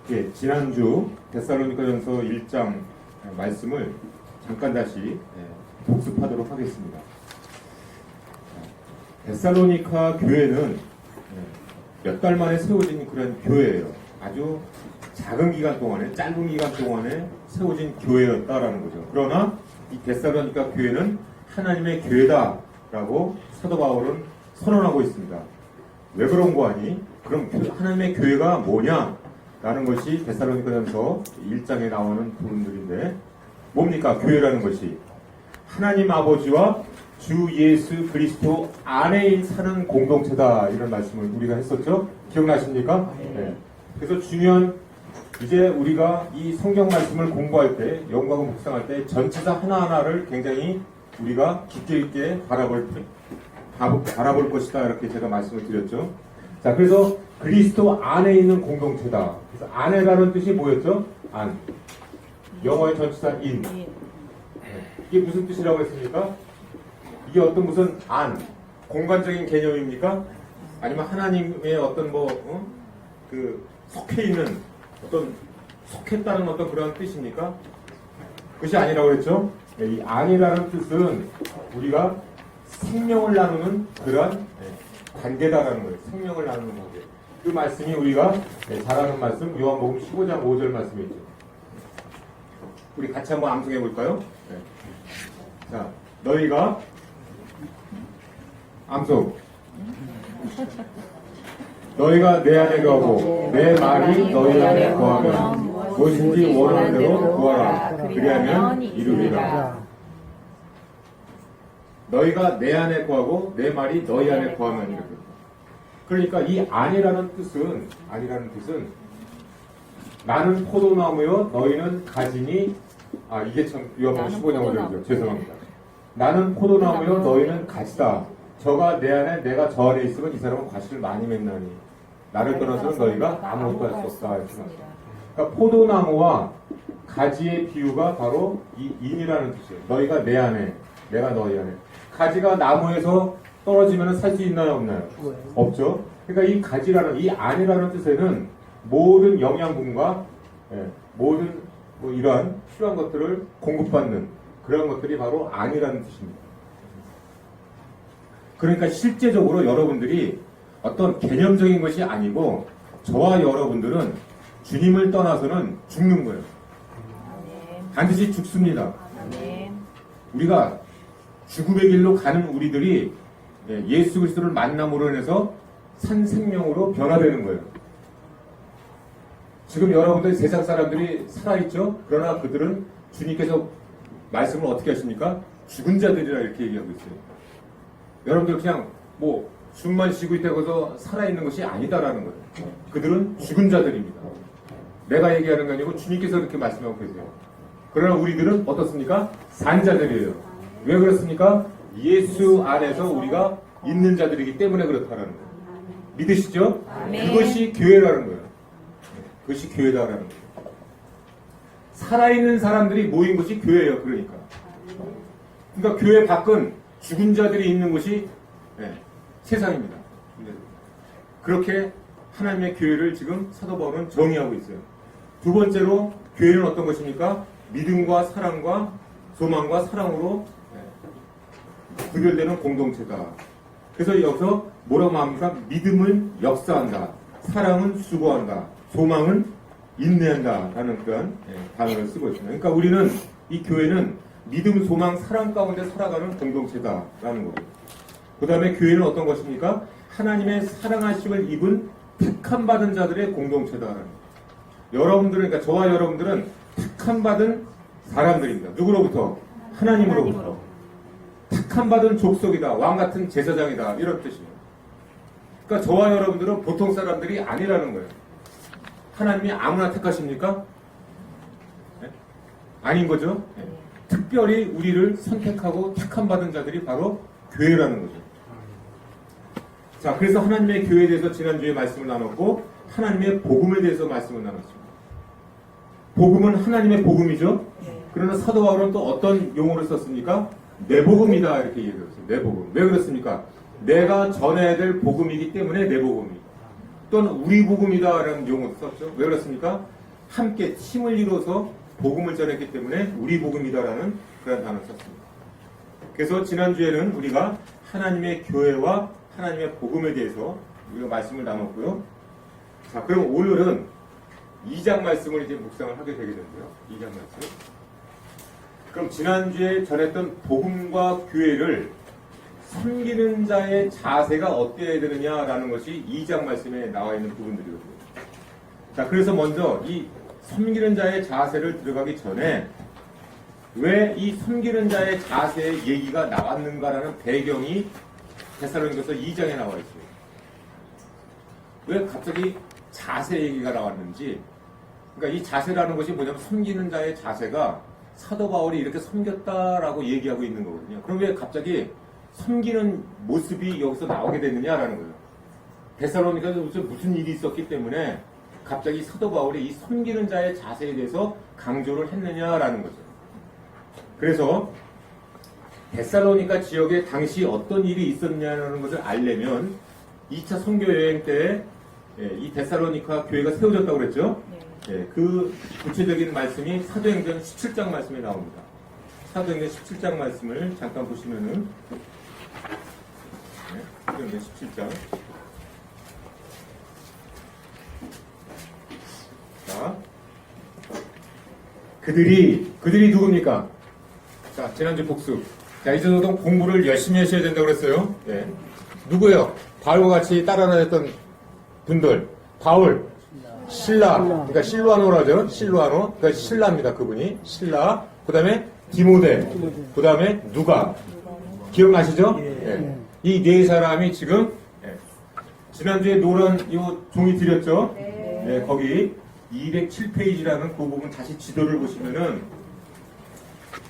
예, 지난주 데살로니가전서 1장 말씀을 잠깐 다시 복습하도록 하겠습니다. 데살로니가 교회는 몇 달 만에 세워진 그런 교회예요. 아주 작은 기간 동안에, 짧은 기간 동안에 세워진 교회였다라는 거죠. 그러나 이 데살로니가 교회는 하나님의 교회다라고 사도 바울은 선언하고 있습니다. 왜 그런 거 아니? 그럼 하나님의 교회가 뭐냐? 라는 것이 데살로니가전서 1장에 나오는 부분들인데, 뭡니까? 교회라는 것이 하나님 아버지와 주 예수 그리스도 안에 사는 공동체다, 이런 말씀을 우리가 했었죠? 기억나십니까? 네. 그래서 중요한, 이제 우리가 이 성경 말씀을 공부할 때, 연구하고 묵상할 때 전체사 하나하나를 굉장히 우리가 깊게 있게 바라볼 것이다, 이렇게 제가 말씀을 드렸죠. 자, 그래서 그리스도 안에 있는 공동체다. 그래서 안에라는 뜻이 뭐였죠? 안. 영어의 전치사 in. 이게 무슨 뜻이라고 했습니까? 이게 어떤 무슨 안, 공간적인 개념입니까? 아니면 하나님의 어떤 속해 있는 어떤, 속했다는 어떤 그런 뜻입니까? 그것이 아니라고 했죠? 이 안이라는 뜻은 우리가 생명을 나누는 그러한 관계다라는 거예요. 생명을 나누는 관계. 그 말씀이 우리가 잘 아는 말씀, 요한복음 15장 5절 말씀이죠. 우리 같이 한번 암송해 볼까요? 네. 자, 너희가 암송. 너희가 내 안에 거하고 내 말이 너희 안에 거하면 무엇인지 원하는 대로 구하라. 그리하면 이루리라. 너희가 내 안에 거하고 내 말이 너희 안에 거하면 이렇게. 그러니까 이 안이라는 뜻은 나는 포도나무요 너희는 가지니, 이게 참 요한복음 15장 5절이죠. 죄송합니다. 나는 포도나무요 너희는 가지다. 저가 내 안에 내가 저 안에 있으면 이 사람은 과실을 많이 맺나니 나를 떠나서는 너희가 아무것도 할 수 없다. 그러니까 포도나무와 가지의 비유가 바로 이 인이라는 뜻이에요. 너희가 내 안에, 내가 너희 안에. 가지가 나무에서 떨어지면 살 수 있나요, 없나요? 없죠. 그러니까 이 가지라는, 이 안이라는 뜻에는 모든 영양분과 모든 이러한 필요한 것들을 공급받는 그런 것들이 바로 안이라는 뜻입니다. 그러니까 실제적으로 여러분들이 어떤 개념적인 것이 아니고 저와 여러분들은 주님을 떠나서는 죽는 거예요. 반드시 죽습니다. 우리가 죽음의 길로 가는 우리들이 예수 그리스도를 만남으로 인해서 산 생명으로 변화되는 거예요. 지금 여러분들 세상 사람들이 살아있죠? 그러나 그들은 주님께서 말씀을 어떻게 하십니까? 죽은 자들이라 이렇게 얘기하고 있어요. 여러분들 그냥 숨만 쉬고 있다고 해서 살아있는 것이 아니다라는 거예요. 그들은 죽은 자들입니다. 내가 얘기하는 게 아니고 주님께서 그렇게 말씀하고 계세요. 그러나 우리들은 어떻습니까? 산 자들이에요. 왜 그렇습니까? 예수 안에서 우리가 있는 자들이기 때문에 그렇다라는 거예요. 믿으시죠? 그것이 교회라는 거예요. 그것이 교회다라는 거예요. 살아있는 사람들이 모인 것이 교회예요. 그러니까 교회 밖은 죽은 자들이 있는 곳이 세상입니다. 그렇게 하나님의 교회를 지금 사도 바울은 정의하고 있어요. 두 번째로 교회는 어떤 것입니까? 믿음과 사랑과 소망과 사랑으로 구별되는 공동체다. 그래서 여기서 뭐라고 말합니까? 믿음은 역사한다. 사랑은 수고한다. 소망은 인내한다. 라는 그런 단어를 쓰고 있습니다. 그러니까 우리는, 이 교회는 믿음, 소망, 사랑 가운데 살아가는 공동체다. 라는 거고요. 그 다음에 교회는 어떤 것입니까? 하나님의 사랑하심을 입은 택함받은 자들의 공동체다. 라는 거예요. 여러분들은, 그러니까 저와 여러분들은 택함받은 사람들입니다. 누구로부터? 하나님으로부터. 택함받은 족속이다. 왕같은 제사장이다. 이런 뜻입니다. 그러니까 저와 여러분들은 보통 사람들이 아니라는 거예요. 하나님이 아무나 택하십니까? 네? 아닌 거죠. 네. 특별히 우리를 선택하고 택함받은 자들이 바로 교회라는 거죠. 자, 그래서 하나님의 교회에 대해서 지난주에 말씀을 나눴고, 하나님의 복음에 대해서 말씀을 나눴습니다. 복음은 하나님의 복음이죠. 그러나 사도 바울은 또 어떤 용어를 썼습니까? 내 복음이다, 이렇게 얘기했어요. 내 복음. 왜 그렇습니까? 내가 전해야 될 복음이기 때문에 내 복음입니다. 또는 우리 복음이다라는 용어도 썼죠. 왜 그렇습니까? 함께 팀을 이뤄서 복음을 전했기 때문에 우리 복음이다라는 그런 단어를 썼습니다. 그래서 지난주에는 우리가 하나님의 교회와 하나님의 복음에 대해서 우리가 말씀을 나눴고요. 자, 그럼 오늘은 2장 말씀을 이제 묵상을 하게 되게 되는데요. 2장 말씀. 그럼 지난주에 전했던 복음과 교회를 섬기는 자의 자세가 어때야 되느냐라는 것이 2장 말씀에 나와 있는 부분들이거든요. 자, 그래서 먼저 이 섬기는 자의 자세를 들어가기 전에 왜 이 섬기는 자의 자세의 얘기가 나왔는가라는 배경이 데살로니가서 2장에 나와 있어요. 왜 갑자기 자세 얘기가 나왔는지, 그러니까 이 자세라는 것이 뭐냐면 섬기는 자의 자세가 사도 바울이 이렇게 섬겼다라고 얘기하고 있는 거거든요. 그럼 왜 갑자기 섬기는 모습이 여기서 나오게 됐느냐라는 거예요. 데살로니가서 무슨 일이 있었기 때문에 갑자기 사도 바울이 이 섬기는 자의 자세에 대해서 강조를 했느냐라는 거죠. 그래서 데살로니가 지역에 당시 어떤 일이 있었냐는 것을 알려면 2차 선교 여행 때 이 데살로니가 교회가 세워졌다고 그랬죠. 그 구체적인 말씀이 사도행전 17장 말씀에 나옵니다. 사도행전 17장 말씀을 잠깐 보시면은 사도행전 17장. 자, 그들이 누굽니까? 자, 지난주 복습. 자, 이제 너도 공부를 열심히 하셔야 된다고 그랬어요. 예. 누구예요? 바울과 같이 따라 다녔던 분들. 바울, 신라. 그러니까 실루아노라죠. 실루아노. 그러니까 신라입니다. 그분이. 신라. 그 다음에 디모데. 그 다음에 누가. 기억나시죠? 예. 이 네 사람이 지금, 지난주에 노란 요 종이 드렸죠? 네, 거기 207페이지라는 그 부분 다시 지도를 보시면은,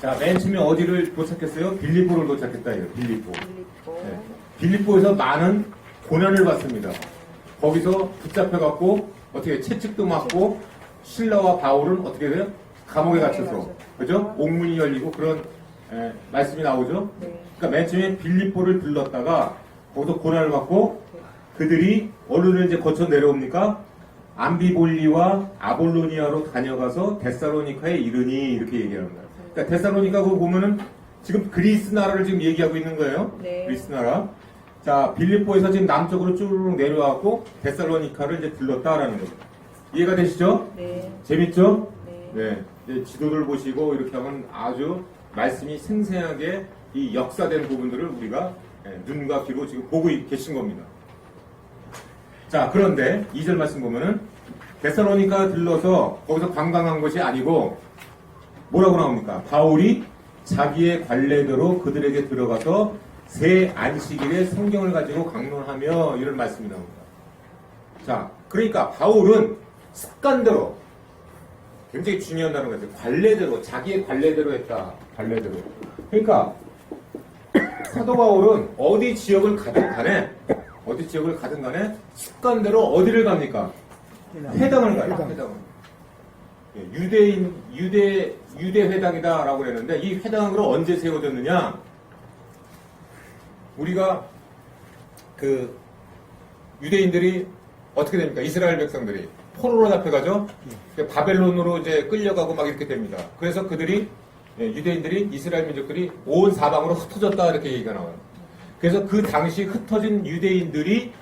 자, 맨 처음에 어디를 도착했어요? 빌립보를 도착했다, 이거, 빌립보. 네. 빌립보에서 많은 고난을 받습니다. 거기서 붙잡혀갖고, 어떻게 채찍도 맞고, 신라와 바울은 어떻게 돼요? 감옥에 갇혀서. 그죠? 옥문이 열리고 그런, 말씀이 나오죠? 그러니까 맨 처음에 빌립보를 들렀다가, 거기서 고난을 받고, 그들이 어디를 이제 거쳐 내려옵니까? 암비볼리와 아볼로니아로 다녀가서 데살로니카에 이르니, 이렇게 얘기합니다. 그러니까 데살로니카 그거 보면은 지금 그리스 나라를 지금 얘기하고 있는 거예요. 네. 그리스 나라. 자, 빌립보에서 지금 남쪽으로 쭉 내려와갖고 데살로니카를 이제 들렀다라는 거죠. 이해가 되시죠? 네. 재밌죠? 네. 이제 지도를 보시고 이렇게 하면 아주 말씀이 생생하게 이 역사된 부분들을 우리가 눈과 귀로 지금 보고 계신 겁니다. 자, 그런데 2절 말씀 보면은 데살로니카 들러서 거기서 관광한 것이 아니고 뭐라고 나옵니까? 바울이 자기의 관례대로 그들에게 들어가서 새 안식일에 성경을 가지고 강론하며 이런 말씀이 나옵니다. 자, 그러니까 바울은 습관대로 굉장히 중요한 단어가 있어요. 관례대로, 자기의 관례대로 했다. 관례대로. 그러니까 사도 바울은 어디 지역을 가든 간에 습관대로 어디를 갑니까? 회당을 가요. 회당을. 유대 회당이다라고 그랬는데 이 회당은 그럼 언제 세워졌느냐? 우리가 그 유대인들이 어떻게 됩니까? 이스라엘 백성들이 포로로 잡혀가죠. 바벨론으로 이제 끌려가고 막 이렇게 됩니다. 그래서 그들이 유대인들이 이스라엘 민족들이 온 사방으로 흩어졌다 이렇게 얘기가 나와요. 그래서 그 당시 흩어진 유대인들이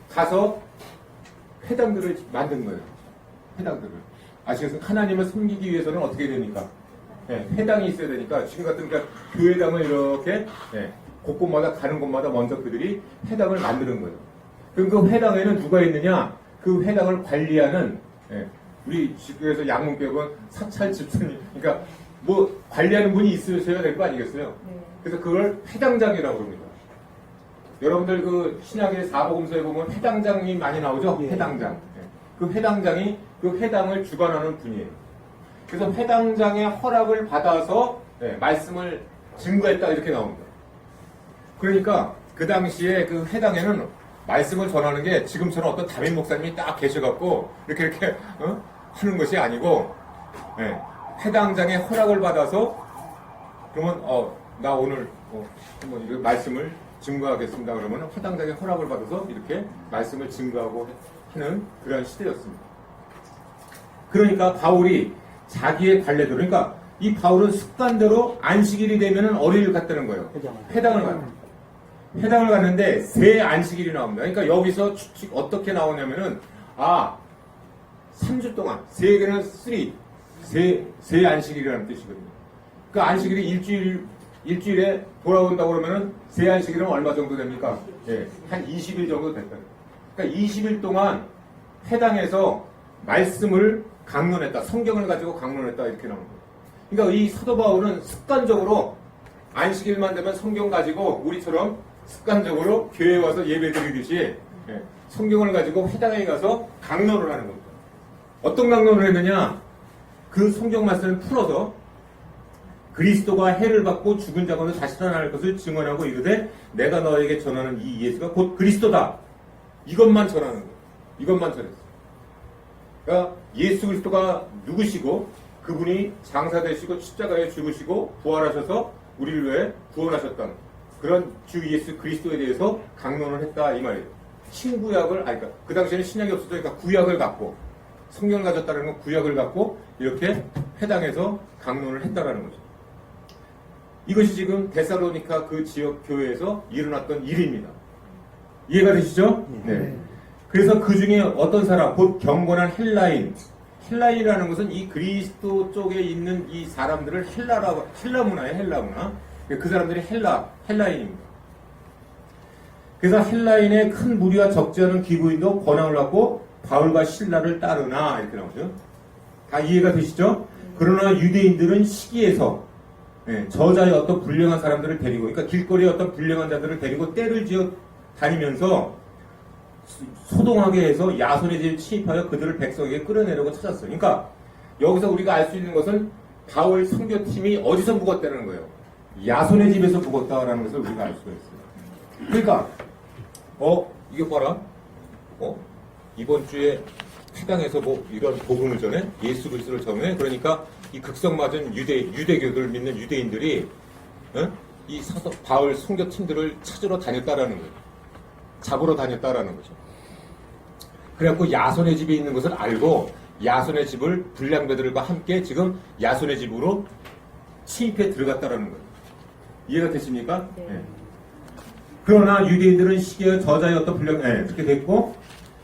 가서 회당들을 만든 거예요. 회당들을. 아시겠습니까? 하나님을 섬기기 위해서는 어떻게 됩니까? 회당이 있어야 되니까 지금 같은 그러니까 교회당을 이렇게 곳곳마다 가는 곳마다 먼저 그들이 회당을 만드는 거예요. 그럼 그 회당에는 누가 있느냐? 그 회당을 관리하는 우리 지구에서 양문교육은 사찰 집사님, 그러니까 뭐 관리하는 분이 있으셔야 될 거 아니겠어요? 그래서 그걸 회당장이라고 합니다. 여러분들 그 신약의 사복음서에 보면 회당장이 많이 나오죠? 회당장. 그 회당장이 그 회당을 주관하는 분이에요. 그래서 회당장의 허락을 받아서 말씀을 증거했다 이렇게 나옵니다. 그러니까 그 당시에 그 회당에는 말씀을 전하는 게 지금처럼 어떤 담임 목사님이 딱 계셔갖고 이렇게 하는 것이 아니고 회당장의 허락을 받아서 그러면 나 오늘 한번 이 말씀을 증거하겠습니다. 그러면 화당장의 허락을 받아서 이렇게 말씀을 증거하고 하는 그런 시대였습니다. 그러니까 바울이 자기의 관례대로, 그러니까 이 바울은 습관대로 안식일이 되면은 어디를 갔다는 거예요? 회당을 가요. 회당을 갔는데 새 안식일이 나옵니다. 그러니까 여기서 어떻게 나오냐면은 3주 동안 세개는 3세 안식일이라는 뜻이거든요. 그 안식일이 일주일에 돌아온다고 그러면은 세 안식일은 얼마 정도 됩니까? 예, 한 20일 정도 됐다. 그러니까 20일 동안 회당에서 말씀을 강론했다. 성경을 가지고 강론했다. 이렇게 나오는 거예요. 그러니까 이 사도 바울은 습관적으로 안식일만 되면 성경 가지고 우리처럼 습관적으로 교회에 와서 예배 드리듯이 성경을 가지고 회당에 가서 강론을 하는 겁니다. 어떤 강론을 했느냐? 그 성경 말씀을 풀어서 그리스도가 해를 받고 죽은 자 가운데 다시 살아날 것을 증언하고 이르되 내가 너에게 전하는 이 예수가 곧 그리스도다. 이것만 전하는 거예요. 이것만 전했어요. 그러니까 예수 그리스도가 누구시고 그분이 장사되시고 십자가에 죽으시고 부활하셔서 우리를 위해 구원하셨다는 그런 주 예수 그리스도에 대해서 강론을 했다 이 말이에요. 신구약을 그러니까 그 당시에는 신약이 없었으니까 구약을 갖고 성경을 가졌다는 건 구약을 갖고 이렇게 회당에서 강론을 했다라는 거죠. 이것이 지금 데살로니카 그 지역 교회에서 일어났던 일입니다. 이해가 되시죠? 네. 그래서 그 중에 어떤 사람, 곧 경건한 헬라인이라는 것은 이 그리스도 쪽에 있는 이 사람들을 헬라 문화예요, 헬라 문화. 그 사람들이 헬라인입니다. 그래서 헬라인의 큰 무리와 적지 않은 기부인도 권한을 갖고 바울과 신라를 따르나 이렇게 나오죠. 다 이해가 되시죠? 그러나 유대인들은 시기에서 저자의 어떤 불량한 사람들을 데리고, 그러니까 길거리에 어떤 불량한 자들을 데리고 떼를 지어 다니면서 소동하게 해서 야손의 집에 침입하여 그들을 백성에게 끌어내려고 찾았어요. 그러니까 여기서 우리가 알 수 있는 것은 바울 선교팀이 어디서 묵었다는 거예요. 야손의 집에서 묵었다라는 것을 우리가 알 수가 있어요. 그러니까 이거 봐라. 이번 주에 회당에서 뭐 이런 복음을 전해 예수 그리스도를 전해. 그러니까 이 극성맞은 유대교들 믿는 유대인들이 이 사도 바울 선교팀들을 찾으러 다녔다라는 거예요. 잡으러 다녔다라는 거죠. 그래갖고 야손의 집에 있는 것을 알고 야손의 집을 불량배들과 함께 지금 야손의 집으로 침입해 들어갔다라는 거예요. 이해가 되십니까? 네. 그러나 유대인들은 시기에 저자의 어떤 그렇게 됐고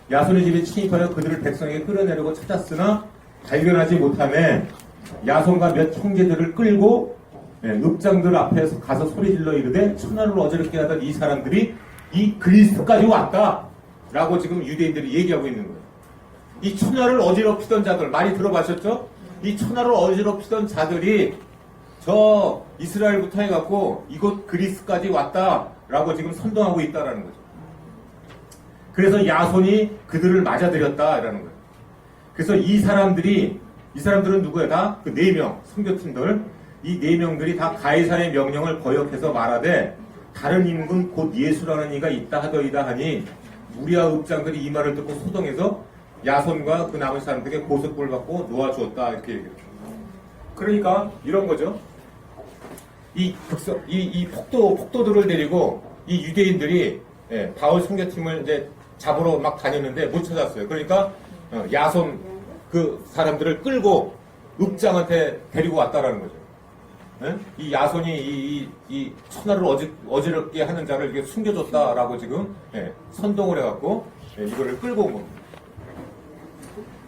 야손의 집에 침입하여 그들을 백성에게 끌어내려고 찾았으나 발견하지 못하며 야손과 몇 형제들을 끌고 읍장들 앞에서 가서 소리질러 이르되 천하를 어지럽게 하던 이 사람들이 이 그리스도까지 왔다라고 지금 유대인들이 얘기하고 있는 거예요. 이 천하를 어지럽히던 자들 많이 들어보셨죠? 이 천하를 어지럽히던 자들이 저 이스라엘부터 해갖고 이곳 그리스까지 왔다라고 지금 선동하고 있다라는 거죠. 그래서 야손이 그들을 맞아들였다라는 거예요. 그래서 이 사람들은 누구야? 다 그 4명 선교팀들, 이 4명들이 다 가이사의 명령을 거역해서 말하되 다른 임금 곧 예수라는 이가 있다 하더이다 하니 무리와 읍장들이 이 말을 듣고 소동해서 야손과 그 남은 사람들에게 고속벌을 받고 놓아주었다 이렇게 얘기해요. 그러니까 이런 거죠. 이 폭도들을 데리고 이 유대인들이 바울 선교팀을 이제 잡으러 막 다녔는데 못 찾았어요. 그러니까 야손 그 사람들을 끌고 읍장한테 데리고 왔다라는 거죠. 이 야손이 이 천하를 어지럽게 하는 자를 이렇게 숨겨줬다라고 지금 선동을 해갖고 이거를 끌고 온 겁니다.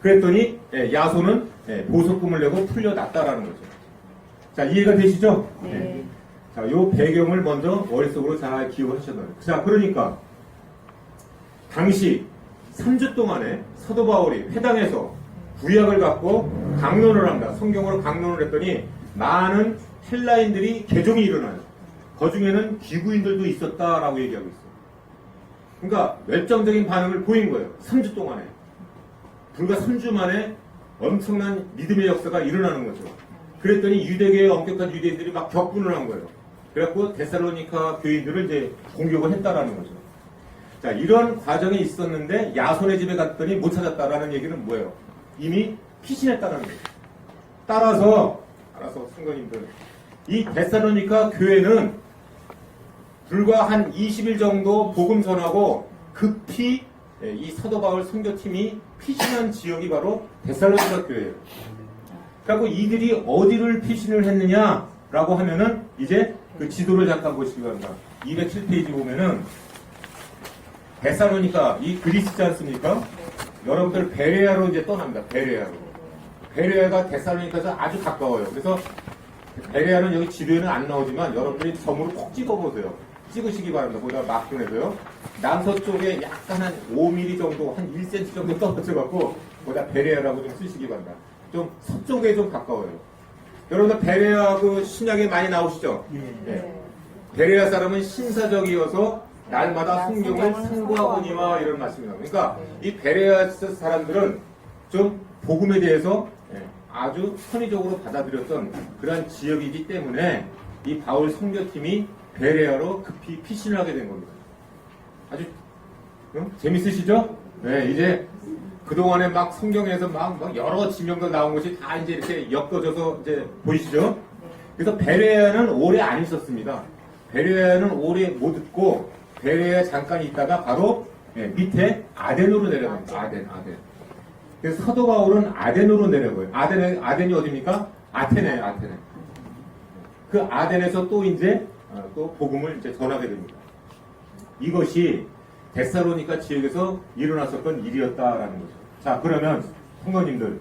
그랬더니 야손은 보석금을 내고 풀려났다라는 거죠. 자, 이해가 되시죠? 네. 자, 요 배경을 먼저 머릿속으로 잘 기억하셔야 돼요. 자, 그러니까 당시 3주 동안에 사도 바울이 회당에서 구약을 갖고 강론을 합니다. 성경으로 강론을 했더니 많은 헬라인들이 개종이 일어나요. 그 중에는 기구인들도 있었다라고 얘기하고 있어요. 그러니까 열정적인 반응을 보인 거예요. 3주 동안에. 불과 3주 만에 엄청난 믿음의 역사가 일어나는 거죠. 그랬더니 유대계의 엄격한 유대인들이 막 격분을 한 거예요. 그래갖고 데살로니카 교인들을 이제 공격을 했다라는 거죠. 자, 이런 과정이 있었는데 야손의 집에 갔더니 못 찾았다라는 얘기는 뭐예요? 이미 피신했다는 거예요. 따라서 성도님들, 이 데살로니카 교회는 불과 한 20일 정도 복음 전하고 급히 이 사도 바울 선교팀이 피신한 지역이 바로 데살로니가 교회예요. 그리고 이들이 어디를 피신을 했느냐라고 하면은 이제 그 지도를 잠깐 보시기 바랍니다. 207페이지 보면은 데살로니가 이 그리스지 않습니까? 여러분들 베레아로 이제 떠납니다. 베레아로. 베레아가 데살로니카에서 아주 가까워요. 그래서 베레아는 여기 지도에는 안 나오지만 여러분들이 점으로 꼭 찍어보세요. 찍으시기 바랍니다. 거기다 마크해서요. 남서쪽에 약간 한 5mm 정도, 한 1cm 정도 떨어져갖고 거기다 베레아라고 좀 쓰시기 바랍니다. 좀 서쪽에 좀 가까워요. 여러분들 베레아 그 신약에 많이 나오시죠? 네. 베레아 사람은 신사적이어서 날마다 성경을 상고하거니와 이런 말씀이에요. 그러니까 이 베레아 사람들은 좀 복음에 대해서 아주 선의적으로 받아들였던 그러한 지역이기 때문에 이 바울 선교팀이 베레아로 급히 피신을 하게 된 겁니다. 아주 재밌으시죠? 네, 이제 그동안에 막 성경에서 막 여러 지명들 나온 것이 다 이제 이렇게 엮어져서 이제 보이시죠? 그래서 베레아는 오래 안 있었습니다. 베레아는 오래 못 있고 베레아 잠깐 있다가 바로 밑에 아덴으로 내려갑니다. 아덴. 그래서 사도 바울은 아덴으로 내려가요. 아덴이 어디입니까? 아테네. 그 아덴에서 또 이제 또 복음을 이제 전하게 됩니다. 이것이 데살로니가 지역에서 일어났었던 일이었다라는 거죠. 자, 그러면 성도님들,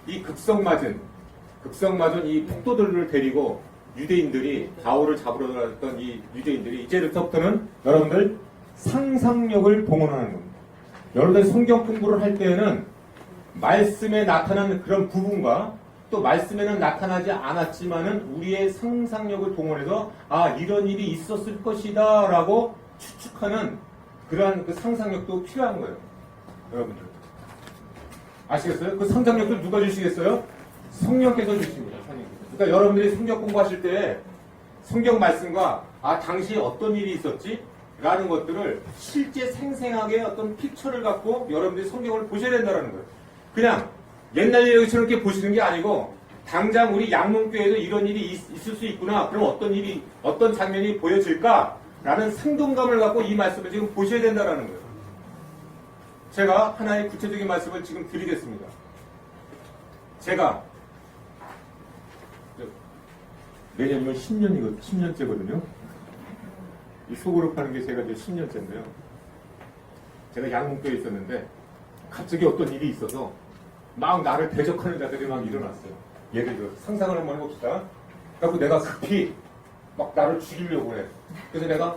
이 극성맞은 이 폭도들을 데리고 유대인들이 바울을 잡으러 들어갔던 이 유대인들이 이제부터는 여러분들 상상력을 동원하는 겁니다. 여러분들 성경 공부를 할 때에는 말씀에 나타나는 그런 부분과 또 말씀에는 나타나지 않았지만은 우리의 상상력을 동원해서 이런 일이 있었을 것이다 라고 추측하는 그러한 그 상상력도 필요한 거예요. 여러분들 아시겠어요? 그 상상력도 누가 주시겠어요? 성령께서 주십니다. 그러니까 여러분들이 성경 공부하실 때 성경 말씀과 당시에 어떤 일이 있었지? 라는 것들을 실제 생생하게 어떤 픽처를 갖고 여러분들이 성경을 보셔야 된다는 거예요. 그냥 옛날 얘기처럼 이렇게 보시는 게 아니고 당장 우리 양문교회에도 이런 일이 있을 수 있구나. 그럼 어떤 장면이 보여질까라는 생동감을 갖고 이 말씀을 지금 보셔야 된다는 거예요. 제가 하나의 구체적인 말씀을 지금 드리겠습니다. 제가 내년이면 10년째거든요. 이 속으로 파는 게 제가 이제 10년째인데요. 제가 양문교에 있었는데 갑자기 어떤 일이 있어서 막 나를 대적하는 자들이 막 일어났어요. 예를 들어 상상을 한번 해봅시다. 그래서 내가 급히 막 나를 죽이려고 그래. 그래서 내가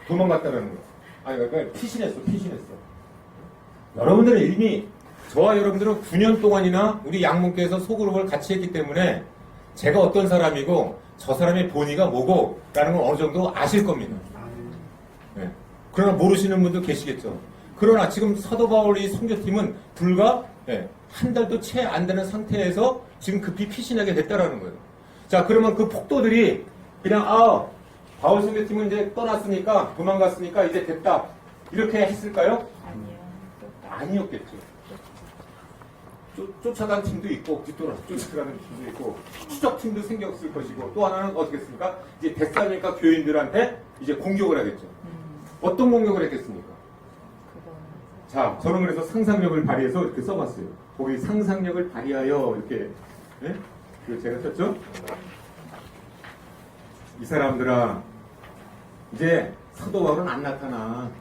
도망갔다는 거야. 그러니까 피신했어. 여러분들은 이미 저와 여러분들은 9년 동안이나 우리 양문교에서 소그룹을 같이 했기 때문에 제가 어떤 사람이고 저 사람의 본의가 뭐고 라는 걸 어느 정도 아실 겁니다. 네. 그러나 모르시는 분도 계시겠죠. 그러나 지금 사도 바울의 선교팀은 불과 한 달도 채 안 되는 상태에서 지금 급히 피신하게 됐다라는 거예요. 자, 그러면 그 폭도들이 그냥 바울 선교팀은 이제 떠났으니까 도망갔으니까 이제 됐다 이렇게 했을까요? 아니었겠죠. 쫓아간 팀도 있고 뒤돌아서 쫓아가는 팀도 있고 추적팀도 생겼을 것이고 또 하나는 어떻겠습니까? 이제 데살로니가 교인들한테 이제 공격을 하겠죠. 어떤 공격을 했겠습니까? 자, 저는 그래서 상상력을 발휘해서 이렇게 써봤어요. 거기 상상력을 발휘하여 이렇게 제가 썼죠? 이 사람들아 이제 사도 바울은 안 나타나.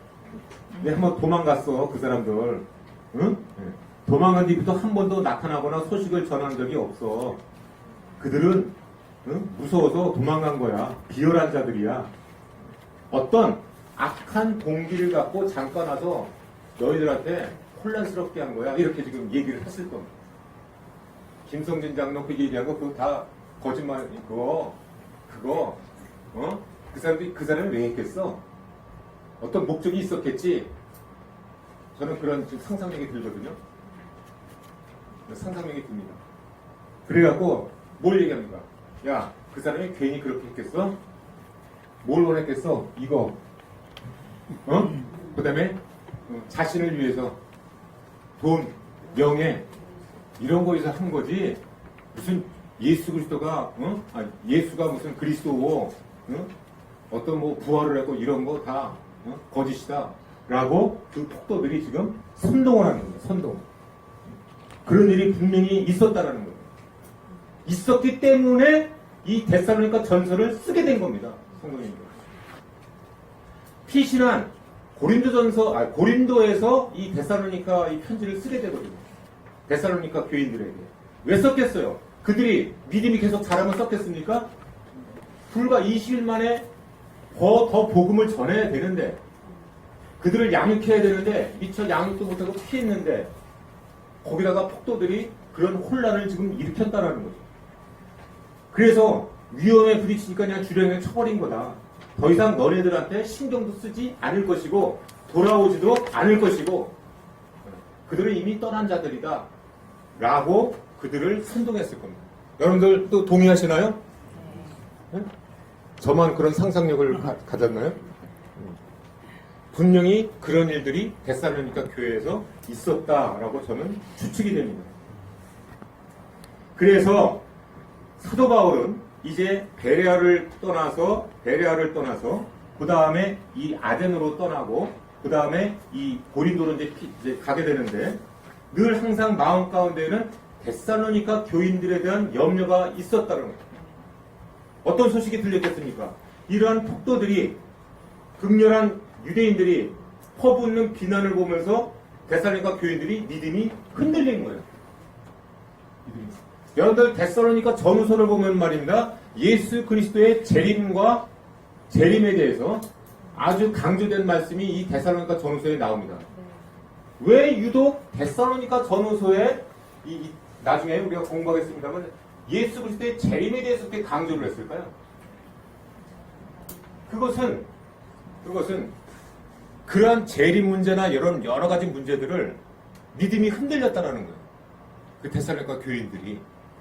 왜 한번 도망갔어 그 사람들. 응? 도망간 뒤부터 한 번도 나타나거나 소식을 전한 적이 없어. 그들은 무서워서 도망간 거야. 비열한 자들이야. 어떤 악한 동기를 갖고 잠깐 와서 너희들한테 혼란스럽게 한 거야. 이렇게 지금 얘기를 했을 겁니다. 김성진 장로 그 얘기한 거 그거 다 거짓말. 그거 그 사람이 왜 했겠어? 어떤 목적이 있었겠지. 저는 그런 지금 상상력이 들거든요. 상상력이 듭니다. 그래갖고 뭘 얘기합니까? 야, 그 사람이 괜히 그렇게 했겠어? 뭘 원했겠어? 이거. 그 다음에 자신을 위해서 돈, 명예 이런 거에서 한 거지. 무슨 예수 그리스도가 예수가 무슨 그리스도고 어떤 뭐 부활을 했고 이런 거 다 거짓이다 라고 그 폭도들이 지금 선동을 하는 겁니다. 선동. 그런 일이 분명히 있었다라는 거예요. 있었기 때문에 이 데살로니가 전서를 쓰게 된 겁니다. 성도님들. 피신한 고린도에서 이 데살로니가 이 편지를 쓰게 되거든요. 데살로니가 교인들에게. 왜 썼겠어요? 그들이 믿음이 계속 자라면 썼겠습니까? 불과 20일 만에 더 복음을 전해야 되는데, 그들을 양육해야 되는데, 미처 양육도 못하고 피했는데, 거기다가 폭도들이 그런 혼란을 지금 일으켰다라는 거죠. 그래서 위험에 부딪히니까 그냥 주령에 쳐버린 거다. 더 이상 너네들한테 신경도 쓰지 않을 것이고, 돌아오지도 않을 것이고, 그들은 이미 떠난 자들이다. 라고 그들을 선동했을 겁니다. 여러분들 또 동의하시나요? 네? 저만 그런 상상력을 가졌나요? 분명히 그런 일들이 데살로니가 교회에서 있었다라고 저는 추측이 됩니다. 그래서 사도 바울은 이제 베레아를 떠나서 그 다음에 이 아덴으로 떠나고 그 다음에 이 고린도로 이제 가게 되는데, 늘 항상 마음 가운데에는 데살로니가 교인들에 대한 염려가 있었다는 거예요. 어떤 소식이 들렸겠습니까? 이러한 폭도들이, 극렬한 유대인들이 퍼붓는 비난을 보면서 데살로니가 교인들이 믿음이 흔들린 거예요. 여러분들 데살로니가 전후서를 보면 말입니다. 예수 그리스도의 재림에 대해서 아주 강조된 말씀이 이 데살로니가 전후서에 나옵니다. 왜 유독 데살로니가 전후서에 나중에 우리가 공부하겠습니다만 예수 그리스도의 재림에 대해서 그렇게 강조를 했을까요? 그것은 그러한 재림 문제나 여러 가지 문제들을 믿음이 흔들렸다라는 거예요. 그 데살로니가 교인들이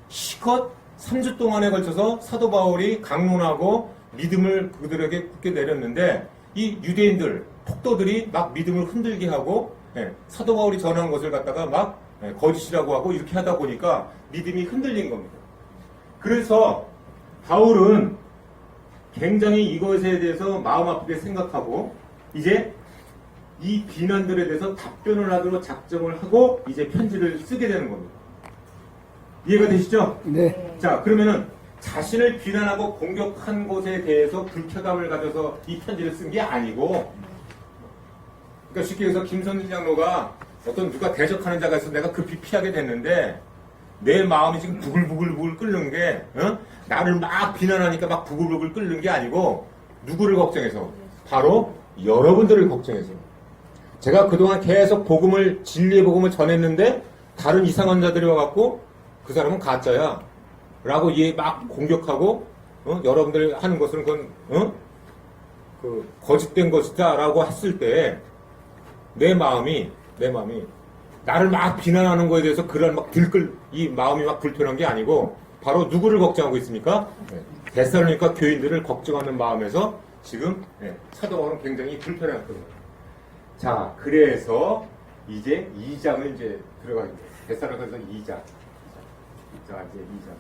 실컷 3주 동안에 걸쳐서 사도 바울이 강론하고 믿음을 그들에게 굳게 내렸는데, 이 유대인들, 폭도들이 막 믿음을 흔들게 하고, 사도 바울이 전한 것을 갖다가 막 거짓이라고 하고 이렇게 하다 보니까 믿음이 흔들린 겁니다. 그래서 바울은 굉장히 이것에 대해서 마음 아프게 생각하고 이제 이 비난들에 대해서 답변을 하도록 작정을 하고 이제 편지를 쓰게 되는 겁니다. 이해가 되시죠? 네. 자, 그러면은 자신을 비난하고 공격한 것에 대해서 불쾌감을 가져서 이 편지를 쓴 게 아니고, 그러니까 쉽게 해서 김선진 장로가 어떤 누가 대적하는 자가 있어서 내가 급히 피하게 됐는데 내 마음이 지금 부글부글 끓는 게 나를 막 비난하니까 막 부글부글 끓는 게 아니고 누구를 걱정해서? 바로 여러분들을 걱정해서. 제가 그동안 계속 진리의 복음을 전했는데 다른 이상한 자들이 와갖고 그 사람은 가짜야 라고 얘 막 공격하고 여러분들 하는 것은 그건 그 거짓된 것이다 라고 했을 때 내 마음이 나를 막 비난하는 거에 대해서 그런 막 이 마음이 막 불편한 게 아니고 바로 누구를 걱정하고 있습니까? 데살로니가 교인들을 걱정하는 마음에서 지금 사도 바울은 굉장히 불편할 겁니다. 자, 그래서 이제 2장을 이제 들어가겠습니다. 데살로니가서 2장. 자, 이제 2장.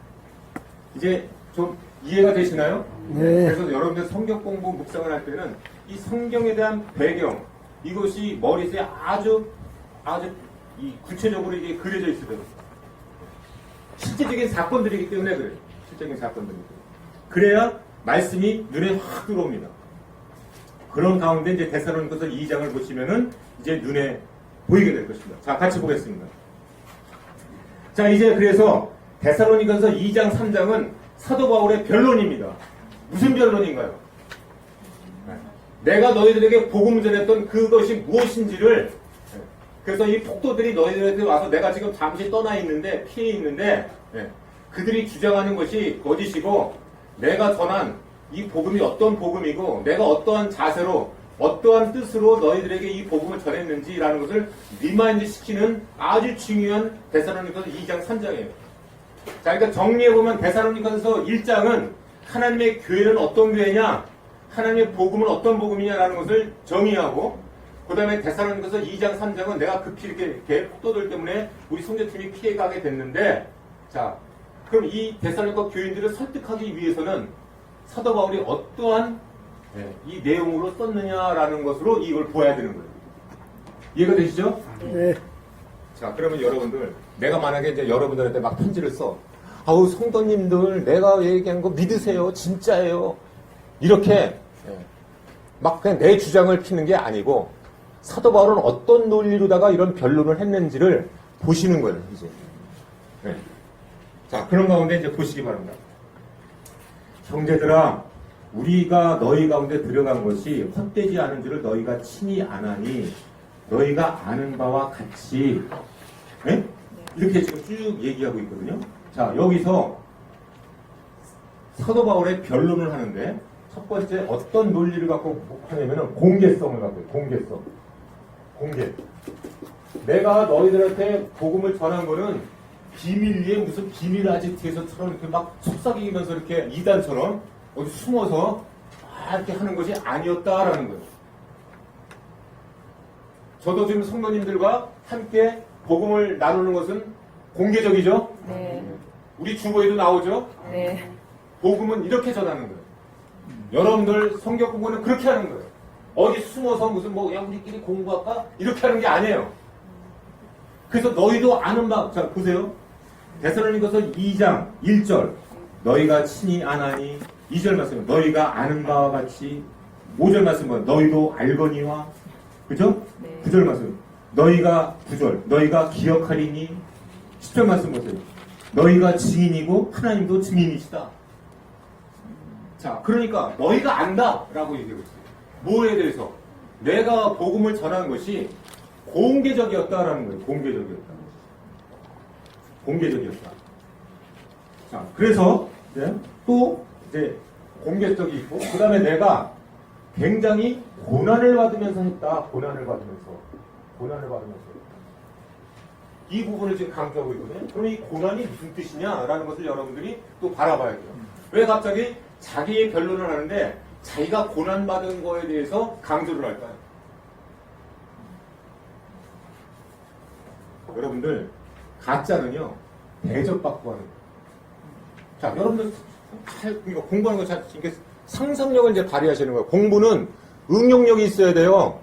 이제 좀 이해가 되시나요? 네. 그래서 여러분들 성경 공부 묵상을 할 때는 이 성경에 대한 배경, 이것이 머릿속에 아주 이 구체적으로 이게 그려져 있어야 됩니다. 실제적인 사건들이기 때문에 그래요. 실제적인 사건들이기 때문에. 그래야 말씀이 눈에 확 들어옵니다. 그런 가운데 이제 데살로니가서 2장을 보시면은 이제 눈에 보이게 될 것입니다. 자, 같이 보겠습니다. 자, 이제 그래서 데살로니가서 2장, 3장은 사도 바울의 변론입니다. 무슨 변론인가요? 내가 너희들에게 복음 전했던 그것이 무엇인지를, 그래서 이 폭도들이 너희들한테 와서 내가 지금 잠시 떠나 있는데, 피해 있는데, 그들이 주장하는 것이 거짓이고, 내가 전한 이 복음이 어떤 복음이고, 내가 어떠한 자세로, 어떠한 뜻으로 너희들에게 이 복음을 전했는지라는 것을 리마인드 시키는 아주 중요한 데살로니가서 2장, 3장이에요. 자, 그러니까 정리해보면 데살로니가서 1장은 하나님의 교회는 어떤 교회냐, 하나님의 복음은 어떤 복음이냐라는 것을 정의하고, 그 다음에 데살로니가서 2장, 3장은 내가 급히 이렇게 폭도들 때문에 우리 선교팀이 피해가게 됐는데, 자, 그럼 이 데살로니가 교인들을 설득하기 위해서는 사도 바울이 어떠한 이 내용으로 썼느냐라는 것으로 이걸 보아야 되는 거예요. 이해가 되시죠? 네. 자, 그러면 여러분들, 내가 만약에 이제 여러분들한테 막 편지를 써. 아우, 성도님들, 내가 얘기한 거 믿으세요. 진짜예요. 이렇게, 막 그냥 내 주장을 피는 게 아니고, 사도 바울은 어떤 논리로다가 이런 변론을 했는지를 보시는 거예요, 이제. 네. 자, 그런 가운데 이제 보시기 바랍니다. 형제들아, 우리가 너희 가운데 들어간 것이 헛되지 않은 줄을 너희가 친히 아나니, 너희가 아는 바와 같이, 네? 이렇게 지금 쭉 얘기하고 있거든요. 자, 여기서 사도 바울의 변론을 하는데, 첫 번째 어떤 논리를 갖고 하냐면은 공개성을 갖고 해요. 공개성. 공개. 내가 너희들한테 복음을 전한 거는 비밀 위에 무슨 비밀 아지트에서처럼 이렇게 막 속삭이면서 이렇게 이단처럼 어디 숨어서 이렇게 하는 것이 아니었다라는 거예요. 저도 지금 성도님들과 함께 복음을 나누는 것은 공개적이죠? 네. 우리 주보에도 나오죠? 네. 복음은 이렇게 전하는 거예요. 여러분들 성경 공부는 그렇게 하는 거예요. 어디 숨어서 무슨 야 우리끼리 공부할까? 이렇게 하는 게 아니에요. 그래서 너희도 아는 바, 자 보세요. 데살로니가서 2장 1절 너희가 친히 아나니 2절 말씀 너희가 아는 바와 같이 5절 말씀은 너희도 알거니와 그죠? 네. 9절 말씀 너희가 9절 너희가 기억하리니 10절 말씀 보세요. 너희가 증인이고 하나님도 증인이시다. 자, 그러니까 너희가 안다라고 얘기하고 있어요. 뭐에 대해서? 내가 복음을 전한 것이 공개적이었다라는 거예요. 공개적이었다. 공개적이었다. 자, 그래서 이제 또 이제 공개적이 있고 그 다음에 내가 굉장히 고난을 받으면서 했다. 고난을 받으면서 이 부분을 지금 강조하고 있거든요. 그럼 이 고난이 무슨 뜻이냐라는 것을 여러분들이 또 바라봐야 돼요. 왜 갑자기 자기의 변론을 하는데 자기가 고난받은 거에 대해서 강조를 할까요? 여러분들 가짜는요 대접받고 하는 거예요. 자, 여러분들 공부하는 거 잘 상상력을 이제 발휘하시는 거예요. 공부는 응용력이 있어야 돼요.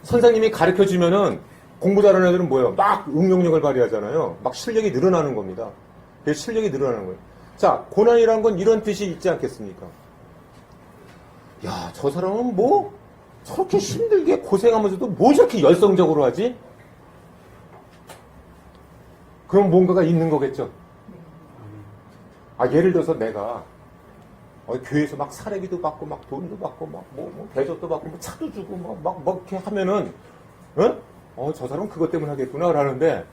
선생님이 가르쳐 주면은 공부 잘하는 애들은 뭐예요? 막 응용력을 발휘하잖아요. 막 실력이 늘어나는 겁니다. 그래서 실력이 늘어나는 거예요. 자, 고난이라는 건 이런 뜻이 있지 않겠습니까? 야, 저 사람은 뭐 저렇게 힘들게 고생하면서도 뭐 저렇게 열성적으로 하지? 그럼 뭔가가 있는 거겠죠. 예를 들어서 내가 교회에서 막 사례비도 받고 막 돈도 받고 막 대접도 받고 뭐 차도 주고 막 이렇게 하면은 저 사람은 그것 때문에 하겠구나 라는데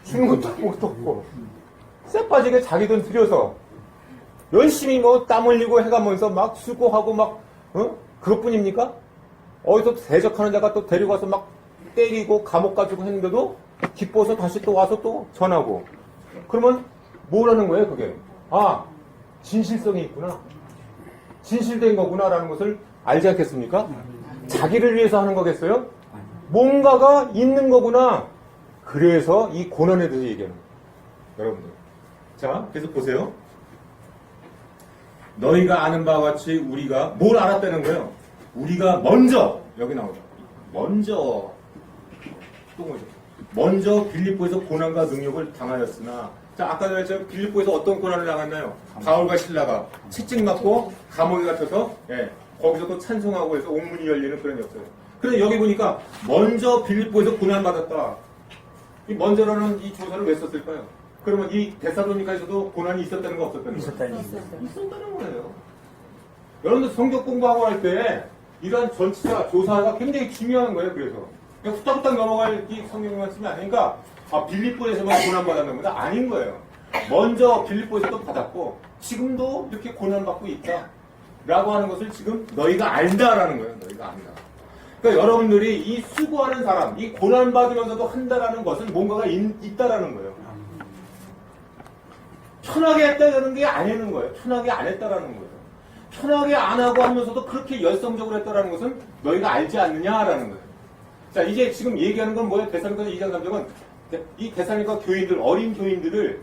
주는 것도 아무것도 없고 쎄 빠지게 자기 돈 들여서 열심히 땀 흘리고 해가면서 막 수고하고 그것뿐입니까? 어디서 대적하는 자가 또 데려가서 막 때리고 감옥 가지고 했는데도 기뻐서 다시 또 와서 또 전하고 그러면 뭐라는 거예요 그게? 진실성이 있구나. 진실된 거구나라는 것을 알지 않겠습니까? 자기를 위해서 하는 거겠어요? 뭔가가 있는 거구나. 그래서 이 고난에 대해서 얘기하는 거예요. 여러분들. 자, 그래서 보세요. 너희가 아는 바와 같이 우리가 뭘 알았다는 거예요? 우리가 먼저 여기 나오죠. 먼저 또 뭐죠? 먼저 빌립보에서 고난과 능력을 당하였으나 자, 아까 전에 빌립보에서 어떤 고난을 당했나요? 바울과 신라가 채찍 맞고 감옥에 갇혀서 거기서 또 찬송하고 해서 옥문이 열리는 그런 역사예요. 그런데 여기 보니까 먼저 빌립보에서 고난받았다. 이 먼저라는 이 조사를 왜 썼을까요? 그러면 이 데살로니가에서도 고난이 있었다는 거 없었다는 거예요? 있었다는 거예요. 여러분들 성경 공부하고 할 때 이러한 전치사, 조사가 굉장히 중요한 거예요. 그래서 그냥 후딱후딱 넘어갈 이 성경 말씀이 아니니까 빌립보에서만 고난받았는 거다? 아닌 거예요. 먼저 빌립보에서도 받았고 지금도 이렇게 고난받고 있다 라고 하는 것을 지금 너희가 안다라는 거예요. 너희가 안다. 그러니까 여러분들이 이 수고하는 사람, 이 고난받으면서도 한다라는 것은 뭔가가 있다라는 거예요. 편하게 했다는 게 아니는 거예요. 편하게 안 했다라는 거예요. 편하게 안 하고 하면서도 그렇게 열성적으로 했다라는 것은 너희가 알지 않느냐라는 거예요. 자, 이제 지금 얘기하는 건 뭐예요? 데살로니가 2장 3절은 이 데살로니가 교인들, 어린 교인들을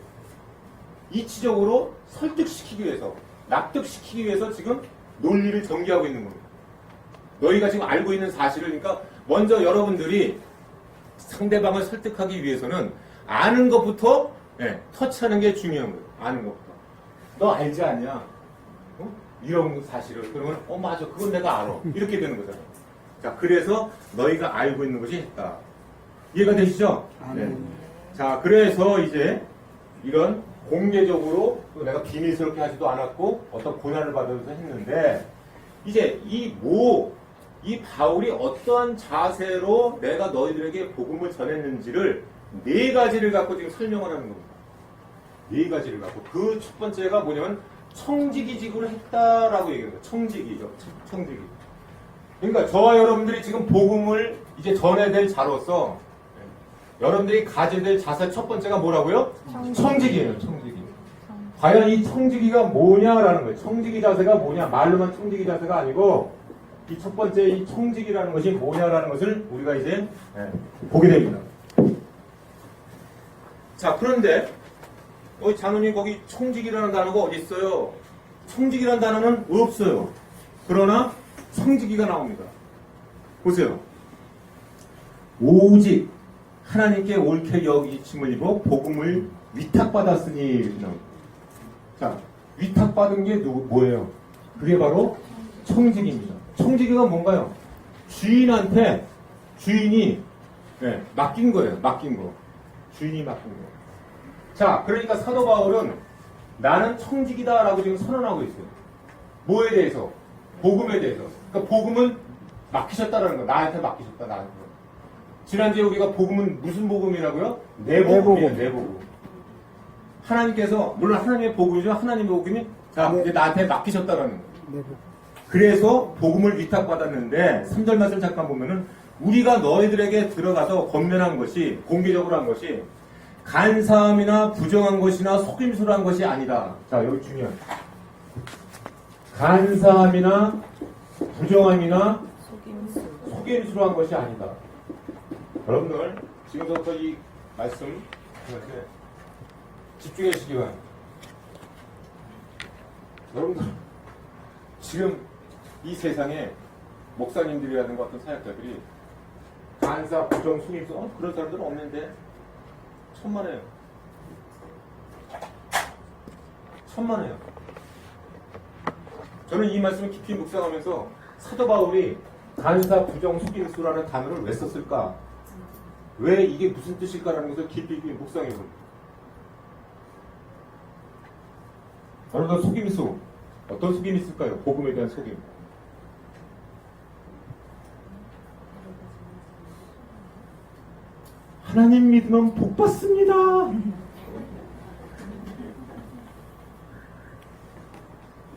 이치적으로 설득시키기 위해서, 납득시키기 위해서 지금 논리를 전개하고 있는 겁니다. 너희가 지금 알고 있는 사실을, 그러니까 먼저 여러분들이 상대방을 설득하기 위해서는 아는 것부터 터치하는 게 중요한 거예요. 아는 것부터. 너 알지 않냐? 이런 사실을. 그러면 맞아. 그건 내가 알아. 이렇게 되는 거잖아요. 자, 그래서 너희가 알고 있는 것이 있다. 이해가 되시죠? 네. 자, 그래서 이제 이런 공개적으로 또 내가 비밀스럽게 하지도 않았고 어떤 고난을 받아서 했는데 이제 이 바울이 어떠한 자세로 내가 너희들에게 복음을 전했는지를 네 가지를 갖고 지금 설명을 하는 겁니다. 네 가지를 갖고. 그 첫 번째가 뭐냐면 청지기직으로 했다라고 얘기하는 거예요. 청지기죠. 청지기. 그러니까 저와 여러분들이 지금 복음을 이제 전해야 될 자로서 여러분들이 가져야 될 자세 첫 번째가 뭐라고요? 청지기예요. 청지기. 과연 이 청지기가 뭐냐라는 거예요. 청지기 자세가 뭐냐. 말로만 청지기 자세가 아니고 이 첫 번째 이 청지기라는 것이 뭐냐라는 것을 우리가 이제 보게 됩니다. 자, 그런데 장로님 거기 청지기라는 단어가 어디 있어요? 청지기라는 단어는 없어요. 그러나 청지기가 나옵니다. 보세요. 오직 하나님께 옳게 여기심을 입어 복음을 위탁받았으니 이렇게 나옵니다. 자, 위탁받은 게 뭐예요? 그게 바로 청지기입니다. 청지기가 뭔가요? 주인한테 주인이 맡긴 거예요. 맡긴 거. 주인이 맡긴 거. 자, 그러니까 사도 바울은 나는 청지기다라고 지금 선언하고 있어요. 뭐에 대해서? 복음에 대해서. 그러니까 복음은 맡기셨다라는 거. 나한테 맡기셨다. 나한테. 지난주에 우리가 복음은 무슨 복음이라고요? 내 복음이에요. 내 복음. 하나님께서 물론 하나님의 복음이죠. 하나님의 복음이 자 이제 나한테 맡기셨다라는 거예요. 그래서 복음을 위탁받았는데 3절 말씀 잠깐 보면은 우리가 너희들에게 들어가서 권면한 것이 공개적으로 한 것이 간사함이나 부정한 것이나 속임수로 한 것이 아니다. 자, 여기 중요한 간사함이나 부정함이나 속임수로 한 것이 아니다. 여러분들 지금부터 이 말씀 집중해 주시기 바랍니다. 여러분들 지금 이 세상에 목사님들이라든가 어떤 사역자들이 간사, 부정, 속임수 그런 사람들은 없는데 천만에요. 천만에요. 저는 이 말씀을 깊이 묵상하면서 사도 바울이 간사, 부정, 속임수라는 단어를 왜 썼을까? 왜 이게 무슨 뜻일까라는 것을 깊이 묵상해봅니다. 여러분 속임수 어떤 속임이 있을까요? 복음에 대한 속임. 하나님 믿으면 복 받습니다.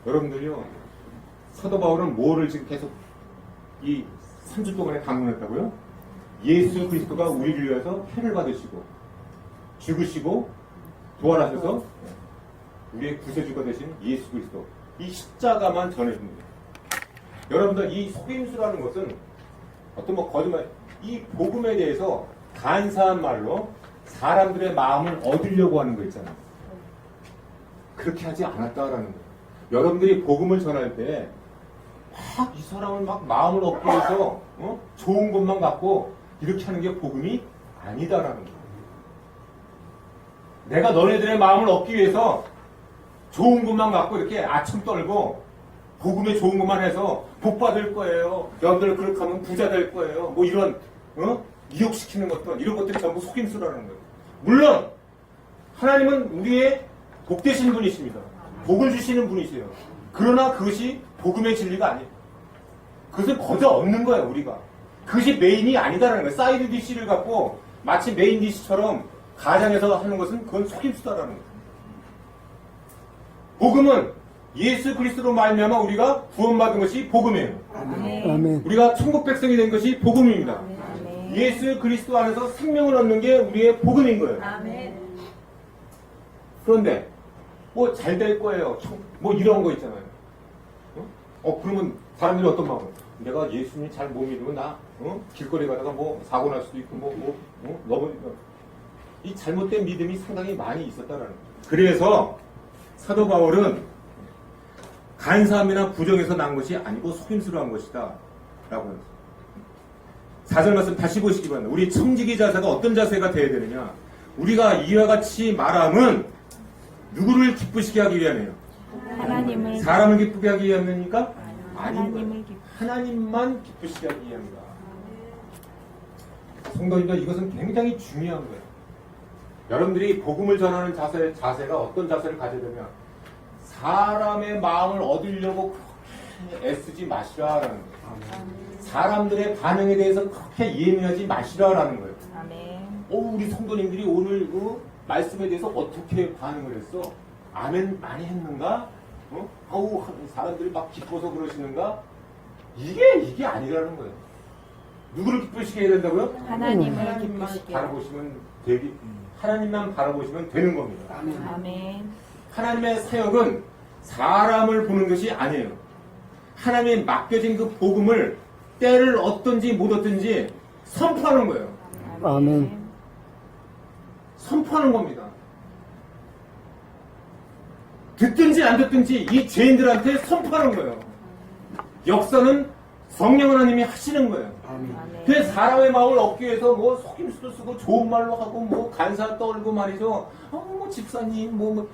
여러분들요, 사도 바울은 뭐를 지금 계속 이 3주 동안에 강론했다고요? 예수 그리스도가 우리를 위해서 해를 받으시고 죽으시고 부활하셔서 우리의 구세주가 되신 예수 그리스도 이 십자가만 전해줍니다. 여러분들 이 속임수라는 것은 어떤 거짓말 이 복음에 대해서 간사한 말로 사람들의 마음을 얻으려고 하는 거 있잖아요. 그렇게 하지 않았다라는 거예요. 여러분들이 복음을 전할 때 막 이 사람을 막 마음을 얻기 위해서 좋은 것만 갖고 이렇게 하는 게 복음이 아니다라는 거예요. 내가 너네들의 마음을 얻기 위해서 좋은 것만 갖고 이렇게 아첨 떨고 복음에 좋은 것만 해서 복 받을 거예요. 여러분들 그렇게 하면 부자 될 거예요. 뭐 이런 이욕시키는 것들 이런 것들이 전부 속임수라는 거예요. 물론 하나님은 우리의 복되신 분이십니다. 복을 주시는 분이세요. 그러나 그것이 복음의 진리가 아니에요. 그것을 거저 얻는 거예요. 우리가. 그것이 메인이 아니다라는 거예요. 사이드 디시를 갖고 마치 메인 디시처럼 가장해서 하는 것은 그건 속임수다라는 거예요. 복음은 예수 그리스도로 말미암아 우리가 구원받은 것이 복음이에요. 아멘. 우리가 천국 백성이 된 것이 복음입니다. 아멘. 예수 그리스도 안에서 생명을 얻는 게 우리의 복음인 거예요. 아멘. 그런데 뭐 잘 될 거예요. 뭐 이런 거 있잖아요. 그러면 사람들이 어떤 마음을? 내가 예수님 잘 못 믿으면 나 길거리 가다가 뭐 사고 날 수도 있고 너무 이 잘못된 믿음이 상당히 많이 있었다라는 거예요. 그래서 사도 바울은 간사함이나 부정에서 난 것이 아니고 속임수로 한 것이다. 라고 합니다. 4절 말씀 다시 보시기 바랍니다. 우리 청지기 자세가 어떤 자세가 되어야 되느냐. 우리가 이와 같이 말함은 누구를 기쁘시게 하기 위함이에요? 하나님을 사람을 기쁘게 하기 위함입니까? 하나님을 하나님만 기쁘시게 하기 위함이다. 성도님들, 이것은 굉장히 중요한 거예요. 여러분들이 복음을 전하는 자세가 어떤 자세를 가져야 되냐. 사람의 마음을 얻으려고 그렇게 애쓰지 마시라라는 거예요. 사람들의 반응에 대해서 그렇게 예민하지 마시라라는 거예요. 아멘. 우리 성도님들이 오늘 그 말씀에 대해서 어떻게 반응을 했어? 아멘 많이 했는가? 사람들이 막 기뻐서 그러시는가? 이게 아니라는 거예요. 누구를 기쁘시게 해야 된다고요? 하나님을 기쁘시게. 하나님만 바라보시면 되는 겁니다. 아멘. 하나님의 사역은 사람을 보는 것이 아니에요. 하나님의 맡겨진 그 복음을 때를 얻든지 못 얻든지 선포하는 거예요. 아멘. 선포하는 겁니다. 듣든지 안 듣든지 이 죄인들한테 선포하는 거예요. 역사는 성령 하나님이 하시는 거예요. 그 사람의 마음을 얻기 위해서 뭐 속임수도 쓰고 좋은 말로 하고 뭐 간사 떠올리고 말이죠. 뭐 집사님 뭐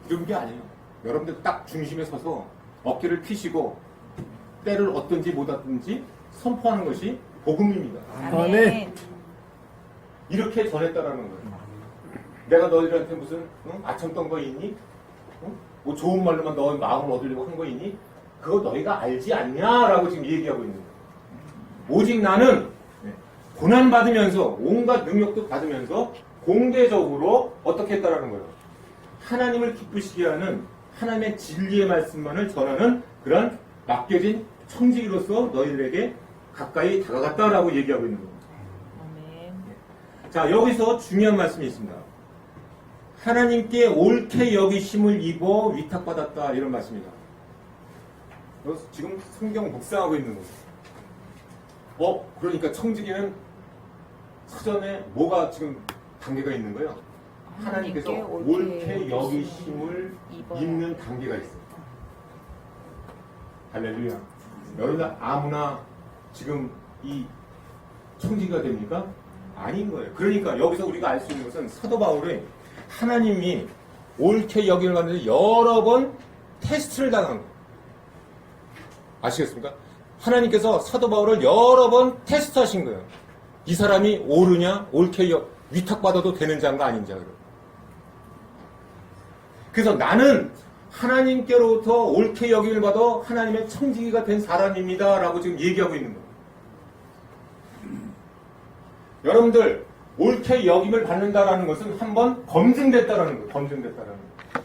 이런 게 아니에요. 여러분들 딱 중심에 서서 어깨를 피시고 때를 얻든지 못 얻든지 선포하는 것이 복음입니다. 아멘. 이렇게 전했다라는 거예요. 내가 너희들한테 무슨 아첨던 거 있니? 뭐 좋은 말로만 너희 마음을 얻으려고 한 거 있니? 그거 너희가 알지 않냐라고 지금 얘기하고 있는 거예요. 오직 나는 고난받으면서 온갖 능력도 받으면서 공개적으로 어떻게 했다라는 거예요. 하나님을 기쁘시게 하는 하나님의 진리의 말씀만을 전하는 그런 맡겨진 청지기로서 너희들에게 가까이 다가갔다라고 얘기하고 있는 겁니다. 아멘. 자, 여기서 중요한 말씀이 있습니다. 하나님께 옳게 여기심을 입어 위탁받았다, 이런 말씀입니다. 지금 성경 묵상하고 있는 거죠. 그러니까 청지기는 사전에 뭐가 지금 단계가 있는 거예요? 하나님께서 옳게 여기심을 입는 단계가 있어요. 할렐루야. 여러분들 아무나 지금 이 청지기가 됩니까? 아닌 거예요. 그러니까 여기서 우리가 알 수 있는 것은 사도 바울이 하나님이 옳게 여기를 가는데 여러 번 테스트를 당한 거예요. 아시겠습니까? 하나님께서 사도 바울을 여러 번 테스트하신 거예요. 이 사람이 옳으냐, 옳게 위탁받아도 되는 자인가 아닌 자가. 그래서 나는 하나님께로부터 옳게 여김을 받아 하나님의 청지기가 된 사람입니다 라고 지금 얘기하고 있는 거예요. 여러분들 옳게 여김을 받는다라는 것은 한번 검증됐다라는 거예요. 검증됐다라는 거예요.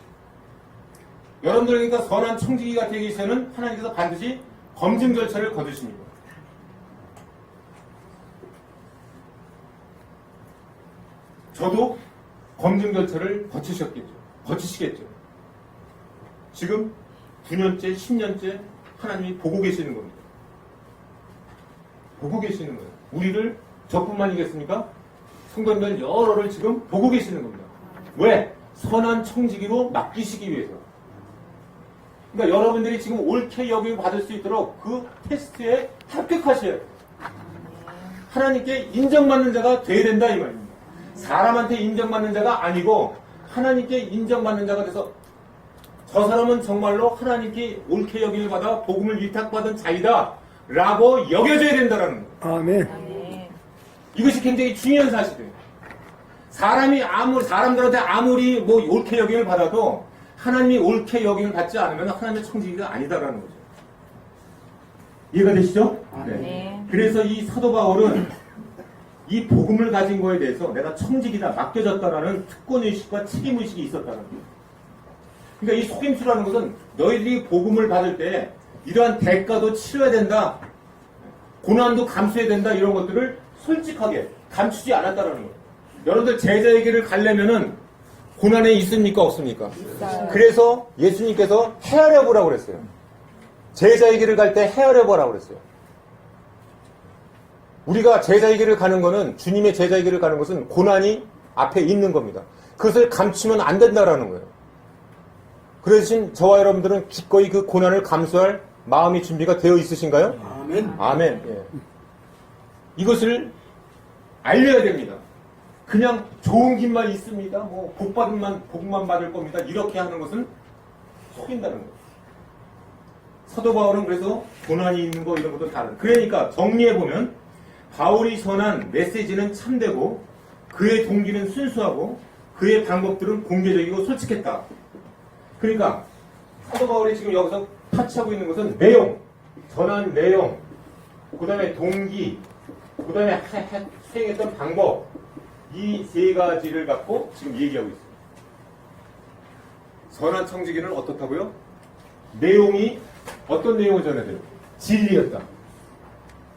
여러분들에게 선한 청지기가 되기 위해서는 하나님께서 반드시 검증 절차를 거두십니다. 저도 검증 절차를 거치시겠죠. 지금 9년째, 10년째 하나님이 보고 계시는 겁니다. 보고 계시는 거예요. 우리를 저뿐만이겠습니까? 성도님들 여러를 지금 보고 계시는 겁니다. 왜? 선한 청지기로 맡기시기 위해서. 그러니까 여러분들이 지금 옳게 여김을 받을 수 있도록 그 테스트에 합격하셔야 돼요. 하나님께 인정받는 자가 돼야 된다 이 말입니다. 사람한테 인정받는 자가 아니고 하나님께 인정받는 자가 돼서 저 사람은 정말로 하나님께 옳게 여김을 받아 복음을 위탁받은 자이다 라고 여겨져야 된다는 거예요. 아멘. 이것이 굉장히 중요한 사실이에요. 사람들한테 아무리 뭐 옳게 여김을 받아도 하나님이 옳게 여김을 받지 않으면 하나님의 청지기가 아니다라는 거죠. 이해가 되시죠? 네. 그래서 이 사도 바울은 이 복음을 가진 거에 대해서 내가 청지기다, 맡겨졌다라는 특권의식과 책임의식이 있었다는 거예요. 그러니까 이 속임수라는 것은 너희들이 복음을 받을 때 이러한 대가도 치러야 된다, 고난도 감수해야 된다, 이런 것들을 솔직하게 감추지 않았다는 거예요. 여러분들 제자에게를 가려면은 고난에 있습니까? 없습니까? 있어요. 그래서 예수님께서 헤아려 보라고 그랬어요. 제자의 길을 갈 때 헤아려 보라고 그랬어요. 우리가 제자의 길을 가는 거는, 주님의 제자의 길을 가는 것은 고난이 앞에 있는 겁니다. 그것을 감추면 안 된다라는 거예요. 그러신 저와 여러분들은 기꺼이 그 고난을 감수할 마음의 준비가 되어 있으신가요? 아멘. 아멘. 예. 이것을 알려야 됩니다. 그냥 좋은 길만 있습니다. 뭐 복만 받을 겁니다. 이렇게 하는 것은 속인다는 거예요. 사도 바울은 그래서 고난이 있는 거 이런 것도 다른. 그러니까 정리해 보면 바울이 전한 메시지는 참되고 그의 동기는 순수하고 그의 방법들은 공개적이고 솔직했다. 그러니까 사도 바울이 지금 여기서 터치하고 있는 것은 내용, 전한 내용, 그 다음에 동기, 그 다음에 수행했던 방법, 이 세 가지를 갖고 지금 얘기하고 있습니다. 전한 청지기는 어떻다고요? 내용이 어떤 내용을 전해야 돼요? 진리였다.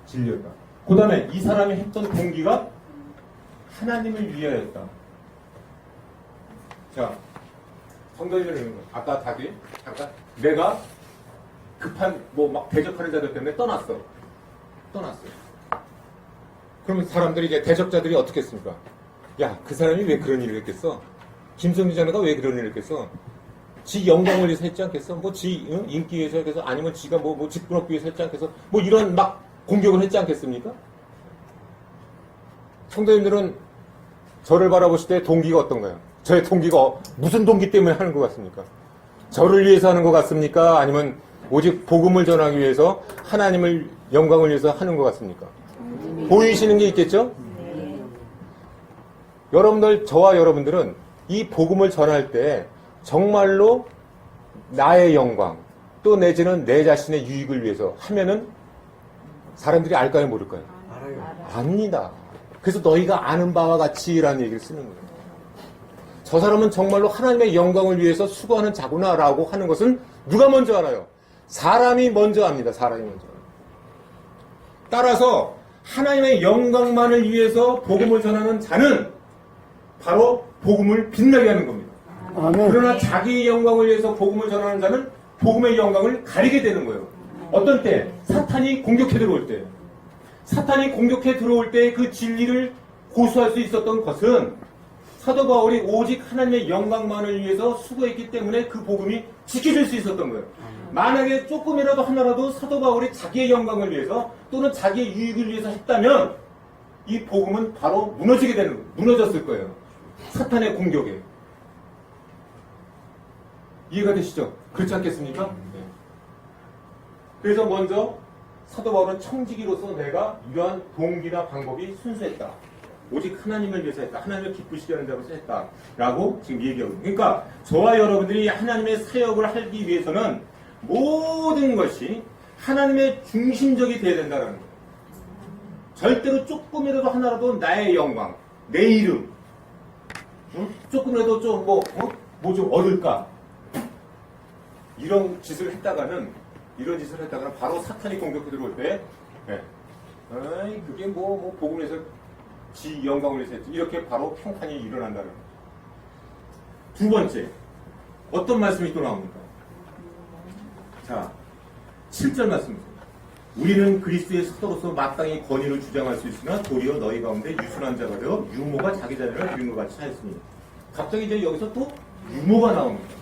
진리였다. 그 다음에 이 사람이 했던 동기가 하나님을 위하였다. 자, 성도님들은 아까 잠깐 내가 급한 막 대적하는 자들 때문에 떠났어요. 그러면 사람들이 이제 대적자들이 어떻게 했습니까? 야, 그 사람이 왜 그런 일을 했겠어? 김성주 자매가 왜 그런 일을 했겠어? 지 영광을 위해서 했지 않겠어? 지 인기 위해서 했겠어? 아니면 지가 직분 얻기 위해서 했지 않겠어? 이런 막 공격을 했지 않겠습니까? 성도님들은 저를 바라보실 때 동기가 어떤가요? 저의 동기가 무슨 동기 때문에 하는 것 같습니까? 저를 위해서 하는 것 같습니까? 아니면 오직 복음을 전하기 위해서 하나님을 영광을 위해서 하는 것 같습니까? 보이시는 게 있겠죠? 여러분들, 저와 여러분들은 이 복음을 전할 때 정말로 나의 영광 또 내지는 내 자신의 유익을 위해서 하면은 사람들이 알까요, 모를까요? 알아요. 압니다. 그래서 너희가 아는 바와 같이라는 얘기를 쓰는 거예요. 저 사람은 정말로 하나님의 영광을 위해서 수고하는 자구나라고 하는 것은 누가 먼저 알아요? 사람이 먼저 압니다. 사람이 먼저. 따라서 하나님의 영광만을 위해서 복음을 전하는 자는 바로 복음을 빛나게 하는 겁니다. 아멘. 그러나 자기의 영광을 위해서 복음을 전하는 자는 복음의 영광을 가리게 되는 거예요. 어떤 때? 사탄이 공격해 들어올 때. 사탄이 공격해 들어올 때 그 진리를 고수할 수 있었던 것은 사도 바울이 오직 하나님의 영광만을 위해서 수고했기 때문에 그 복음이 지켜질 수 있었던 거예요. 만약에 조금이라도 하나라도 사도 바울이 자기의 영광을 위해서 또는 자기의 유익을 위해서 했다면 이 복음은 바로 무너졌을 거예요. 사탄의 공격에. 이해가 되시죠? 그렇지 않겠습니까? 네. 그래서 먼저 사도 바울은 청지기로서 내가 이러한 동기나 방법이 순수했다. 오직 하나님을 위해서 했다. 하나님을 기쁘시게 하는 자로서 했다. 라고 지금 얘기하고 있습니다. 그러니까 저와 여러분들이 하나님의 사역을 하기 위해서는 모든 것이 하나님의 중심적이 되어야 된다는 거예요. 절대로 조금이라도 하나라도 나의 영광, 내 이름, 조금이라도 좀 좀 얻을까? 이런 짓을 했다가는 바로 사탄이 공격해 들어올 때, 그게 복음을 해서 지 영광을 위해서 했지. 이렇게 바로 평판이 일어난다는 거예요. 두 번째, 어떤 말씀이 또 나옵니까? 자, 7절 말씀입니다. 우리는 그리스도의 사도로서 마땅히 권위를 주장할 수 있으나 도리어 너희 가운데 유순한 자가 되어 유모가 자기 자녀를 유모 같이 하였으니. 갑자기 이제 여기서 또 유모가 나옵니다.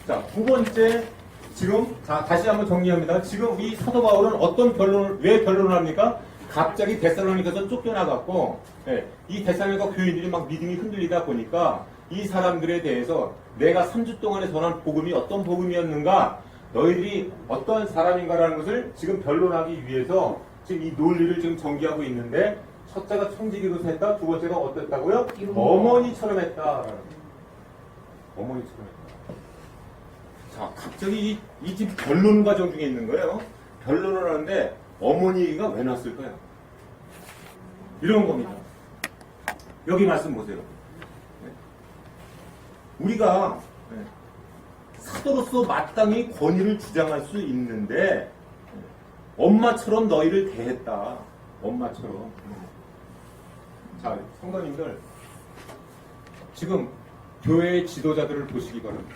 자, 두 번째, 지금 다시 한번 정리합니다. 지금 이 사도 바울은 왜 변론을 합니까? 갑자기 데살로니가서 쫓겨나갔고, 이 데살로니가 교인들이 막 믿음이 흔들리다 보니까 이 사람들에 대해서 내가 3주 동안에 전한 복음이 어떤 복음이었는가, 너희들이 어떤 사람인가라는 것을 지금 변론하기 위해서 지금 이 논리를 지금 전개하고 있는데, 첫째가 청지기로서 했다, 두 번째가 어땠다고요? 어머니처럼 했다. 어머니처럼 했다. 자, 갑자기 이 집 변론 과정 중에 있는 거예요. 변론을 하는데 어머니 얘기가 왜 나왔을까요? 이런 겁니다. 여기 말씀 보세요. 우리가 사도로서 마땅히 권위를 주장할 수 있는데 엄마처럼 너희를 대했다. 엄마처럼. 자, 성도님들, 지금 교회의 지도자들을 보시기 바랍니다.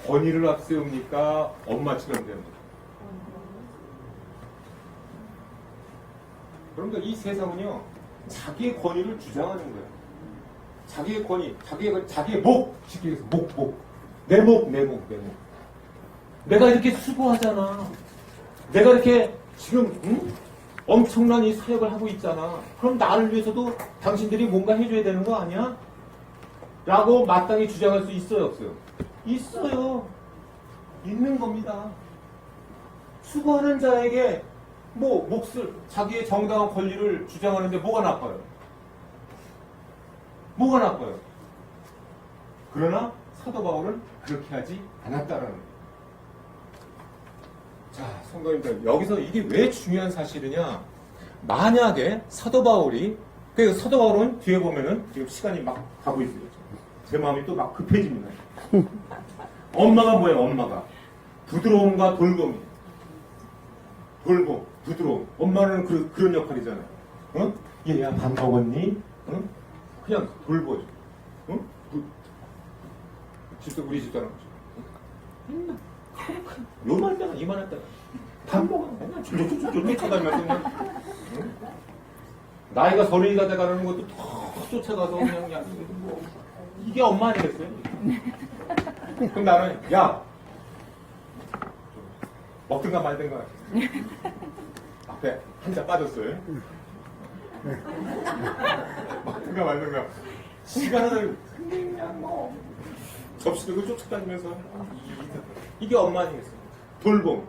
권위를 앞세웁니까? 엄마처럼 됩니까? 그러니까 이 세상은요, 자기의 권위를 주장하는 거예요. 자기의 권위, 자기의 목 지키기 위해서 내 목. 내가 이렇게 수고하잖아. 내가 이렇게 지금 엄청난 이 사역을 하고 있잖아. 그럼 나를 위해서도 당신들이 뭔가 해줘야 되는 거 아니야? 라고 마땅히 주장할 수 있어요, 없어요? 있어요. 있는 겁니다. 수고하는 자에게 몫을, 자기의 정당한 권리를 주장하는데 뭐가 나빠요? 뭐가 나빠요? 그러나 사도 바울은 그렇게 하지 않았다라는 거예요. 자, 성도님들, 여기서 이게 왜 중요한 사실이냐? 만약에 사도 바울은 뒤에 보면은 지금 시간이 막 가고 있어요. 제 마음이 또 막 급해집니다. 엄마가 뭐예요, 엄마가? 부드러움과 돌봄이. 돌봄, 부드러움. 엄마는 그런 역할이잖아요. 어? 얘야, 밥 먹었니? 어? 그냥 돌보죠. 어? 우리 집사람. 요만 때나 이만할 때나 밥 먹어. 맨날 쫄쫄쫄쫄 쳐다니면서 그냥. 응? 나이가 서른이가 돼가는 것도 더 쫓아가서 그냥 뭐 이게 엄마 아니겠어요? 그럼 나는 야 먹든가 말든가 앞에 한자 빠졌어요. 먹든가 말든가 시간을 그냥 뭐 접시 들고 쫓아다니면서 이게 엄마 아니겠어요? 돌봄.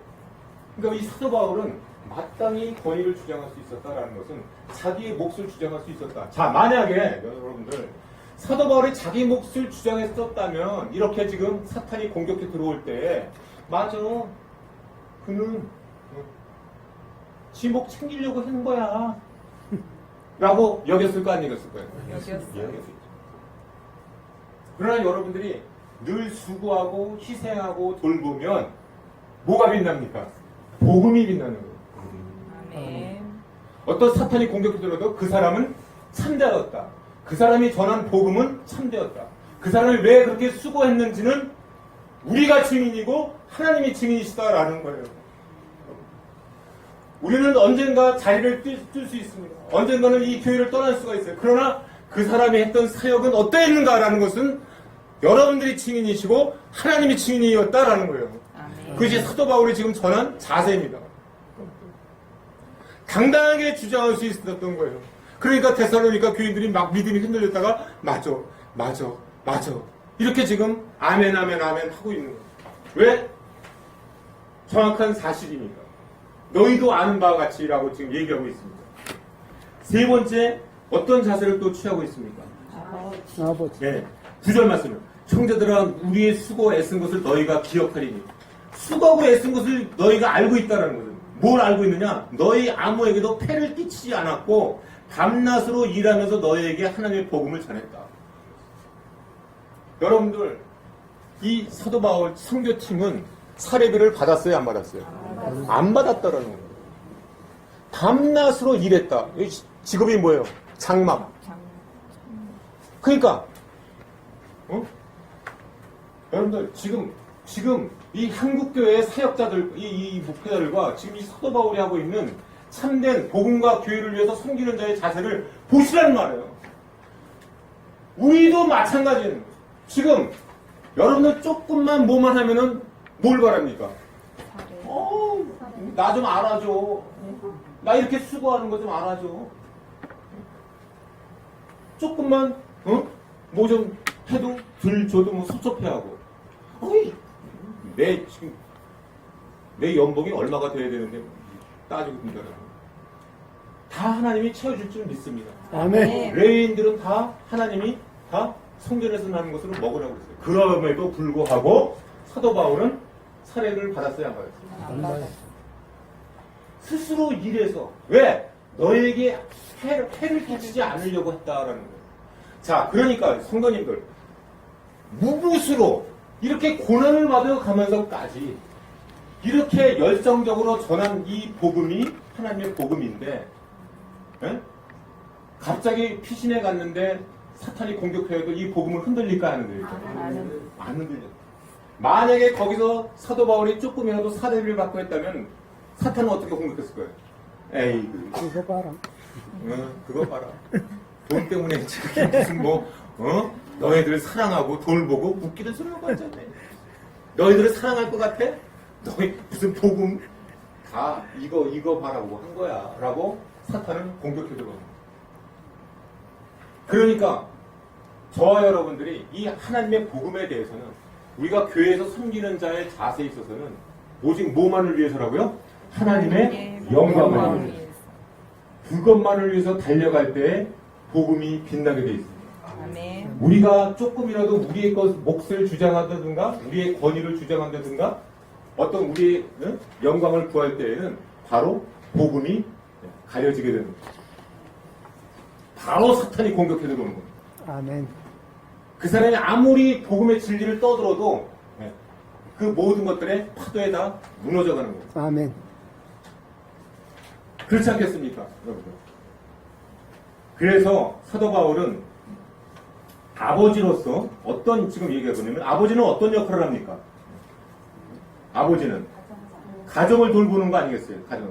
그러니까 이 사도 바울은 마땅히 권위를 주장할 수 있었다라는 것은 자기의 몫을 주장할 수 있었다. 자, 만약에 여러분들 사도 바울이 자기 몫을 주장했었다면 이렇게 지금 사탄이 공격해 들어올 때 맞아. 그는 지 목 챙기려고 하는 거야. 라고 여겼을 거 아니겠을 거예요? 여겼어요. 그러나 여러분들이 늘 수고하고 희생하고 돌보면 뭐가 빛납니까? 복음이 빛나는 거예요. 아멘. 어떤 사탄이 공격해 들어도 그 사람은 참되었다. 그 사람이 전한 복음은 참되었다. 그 사람이 왜 그렇게 수고했는지는 우리가 증인이고 하나님이 증인이시다라는 거예요. 우리는 언젠가 자리를 뜰 수 있습니다. 언젠가는 이 교회를 떠날 수가 있어요. 그러나 그 사람이 했던 사역은 어떠했는가라는 것은 여러분들이 증인이시고 하나님이 증인이었다라는 거예요. 아멘. 그것이 사도 바울이 지금 전한 자세입니다. 당당하게 주장할 수 있었던 거예요. 그러니까 데살로니가 교인들이 막 믿음이 흔들렸다가 맞아 이렇게 지금 아멘 하고 있는 거예요. 왜? 정확한 사실이니까. 너희도 아는 바와 같이라고 지금 얘기하고 있습니다. 세 번째, 어떤 자세를 또 취하고 있습니까? 아버지. 네. 9절 말씀은 형제들아 우리의 수고 애쓴 것을 너희가 기억하리니. 수고하고 애쓴 것을 너희가 알고 있다는 것은 뭘 알고 있느냐? 너희 아무에게도 폐를 끼치지 않았고 밤낮으로 일하면서 너희에게 하나님의 복음을 전했다. 여러분들 이 사도 바울 선교팀은 사례비를 받았어요? 안 받았어요? 안 받았다라는 거예요. 밤낮으로 일했다. 직업이 뭐예요? 장막. 그러니까 여러분들 지금 이 한국교회의 사역자들, 이 목회자들과 지금 이 사도 바울이 하고 있는 참된 복음과 교회를 위해서 섬기는 자의 자세를 보시라는 말이에요. 우리도 마찬가지예요. 지금 여러분들 조금만 뭐만 하면은 뭘 바랍니까? 나 좀 알아줘. 나 이렇게 수고하는 거 좀 알아줘. 조금만 뭐 좀 해도 줘도 뭐 섭섭해하고. 어이, 내 연봉이 얼마가 돼야 되는데 따지고 든다는 거. 다 하나님이 채워줄 줄 믿습니다. 아멘. 레위인들은 다 하나님이 다 성전에서 나는 것으로 먹으라고 그랬어요. 그럼에도 불구하고 사도 바울은 사례를 받았어야 안 받았어요? 안 받았어요. 스스로 일해서 왜? 너에게 해를 끼치지 않으려고 했다라는 거예요. 자, 그러니까 성도님들 무붓으로 이렇게 고난을 받아가면서까지 이렇게 열정적으로 전한 이 복음이 하나님의 복음인데 갑자기 피신해 갔는데 사탄이 공격해도 이 복음을 흔들릴까 안 흔들릴까? 안 흔들려. 만약에 거기서 사도 바울이 조금이라도 사례를 받고 했다면 사탄은 어떻게 공격했을 거예요? 에이, 그거 봐라. 그거 봐라. 돈 때문에 저렇게 무슨 뭐 너희들을 사랑하고 돌보고 웃기는 소리 하고 앉았네. 너희들을 사랑할 것 같아? 너희 무슨 복음 다 이거 바라고 한 거야 라고 사탄은 공격해 들어옵니다. 그러니까 저와 여러분들이 이 하나님의 복음에 대해서는 우리가 교회에서 섬기는 자의 자세에 있어서는 오직 뭐만을 위해서라고요? 하나님의 영광을 위해서. 그것만을 위해서 달려갈 때 복음이 빛나게 돼 있습니다. 아멘. 우리가 조금이라도 우리의 몫을 주장한다든가 우리의 권위를 주장한다든가 어떤 우리의 영광을 구할 때에는 바로 복음이 가려지게 됩니다. 바로 사탄이 공격해 들어오는 겁니다. 아멘. 그 사람이 아무리 복음의 진리를 떠들어도 그 모든 것들의 파도에 다 무너져가는 거예요. 아멘. 그렇지 않겠습니까, 여러분? 그래서 사도 바울은 아버지로서 어떤 지금 얘기가 뭐냐면 아버지는 어떤 역할을 합니까? 아버지는 가정을 돌보는 거 아니겠어요? 가정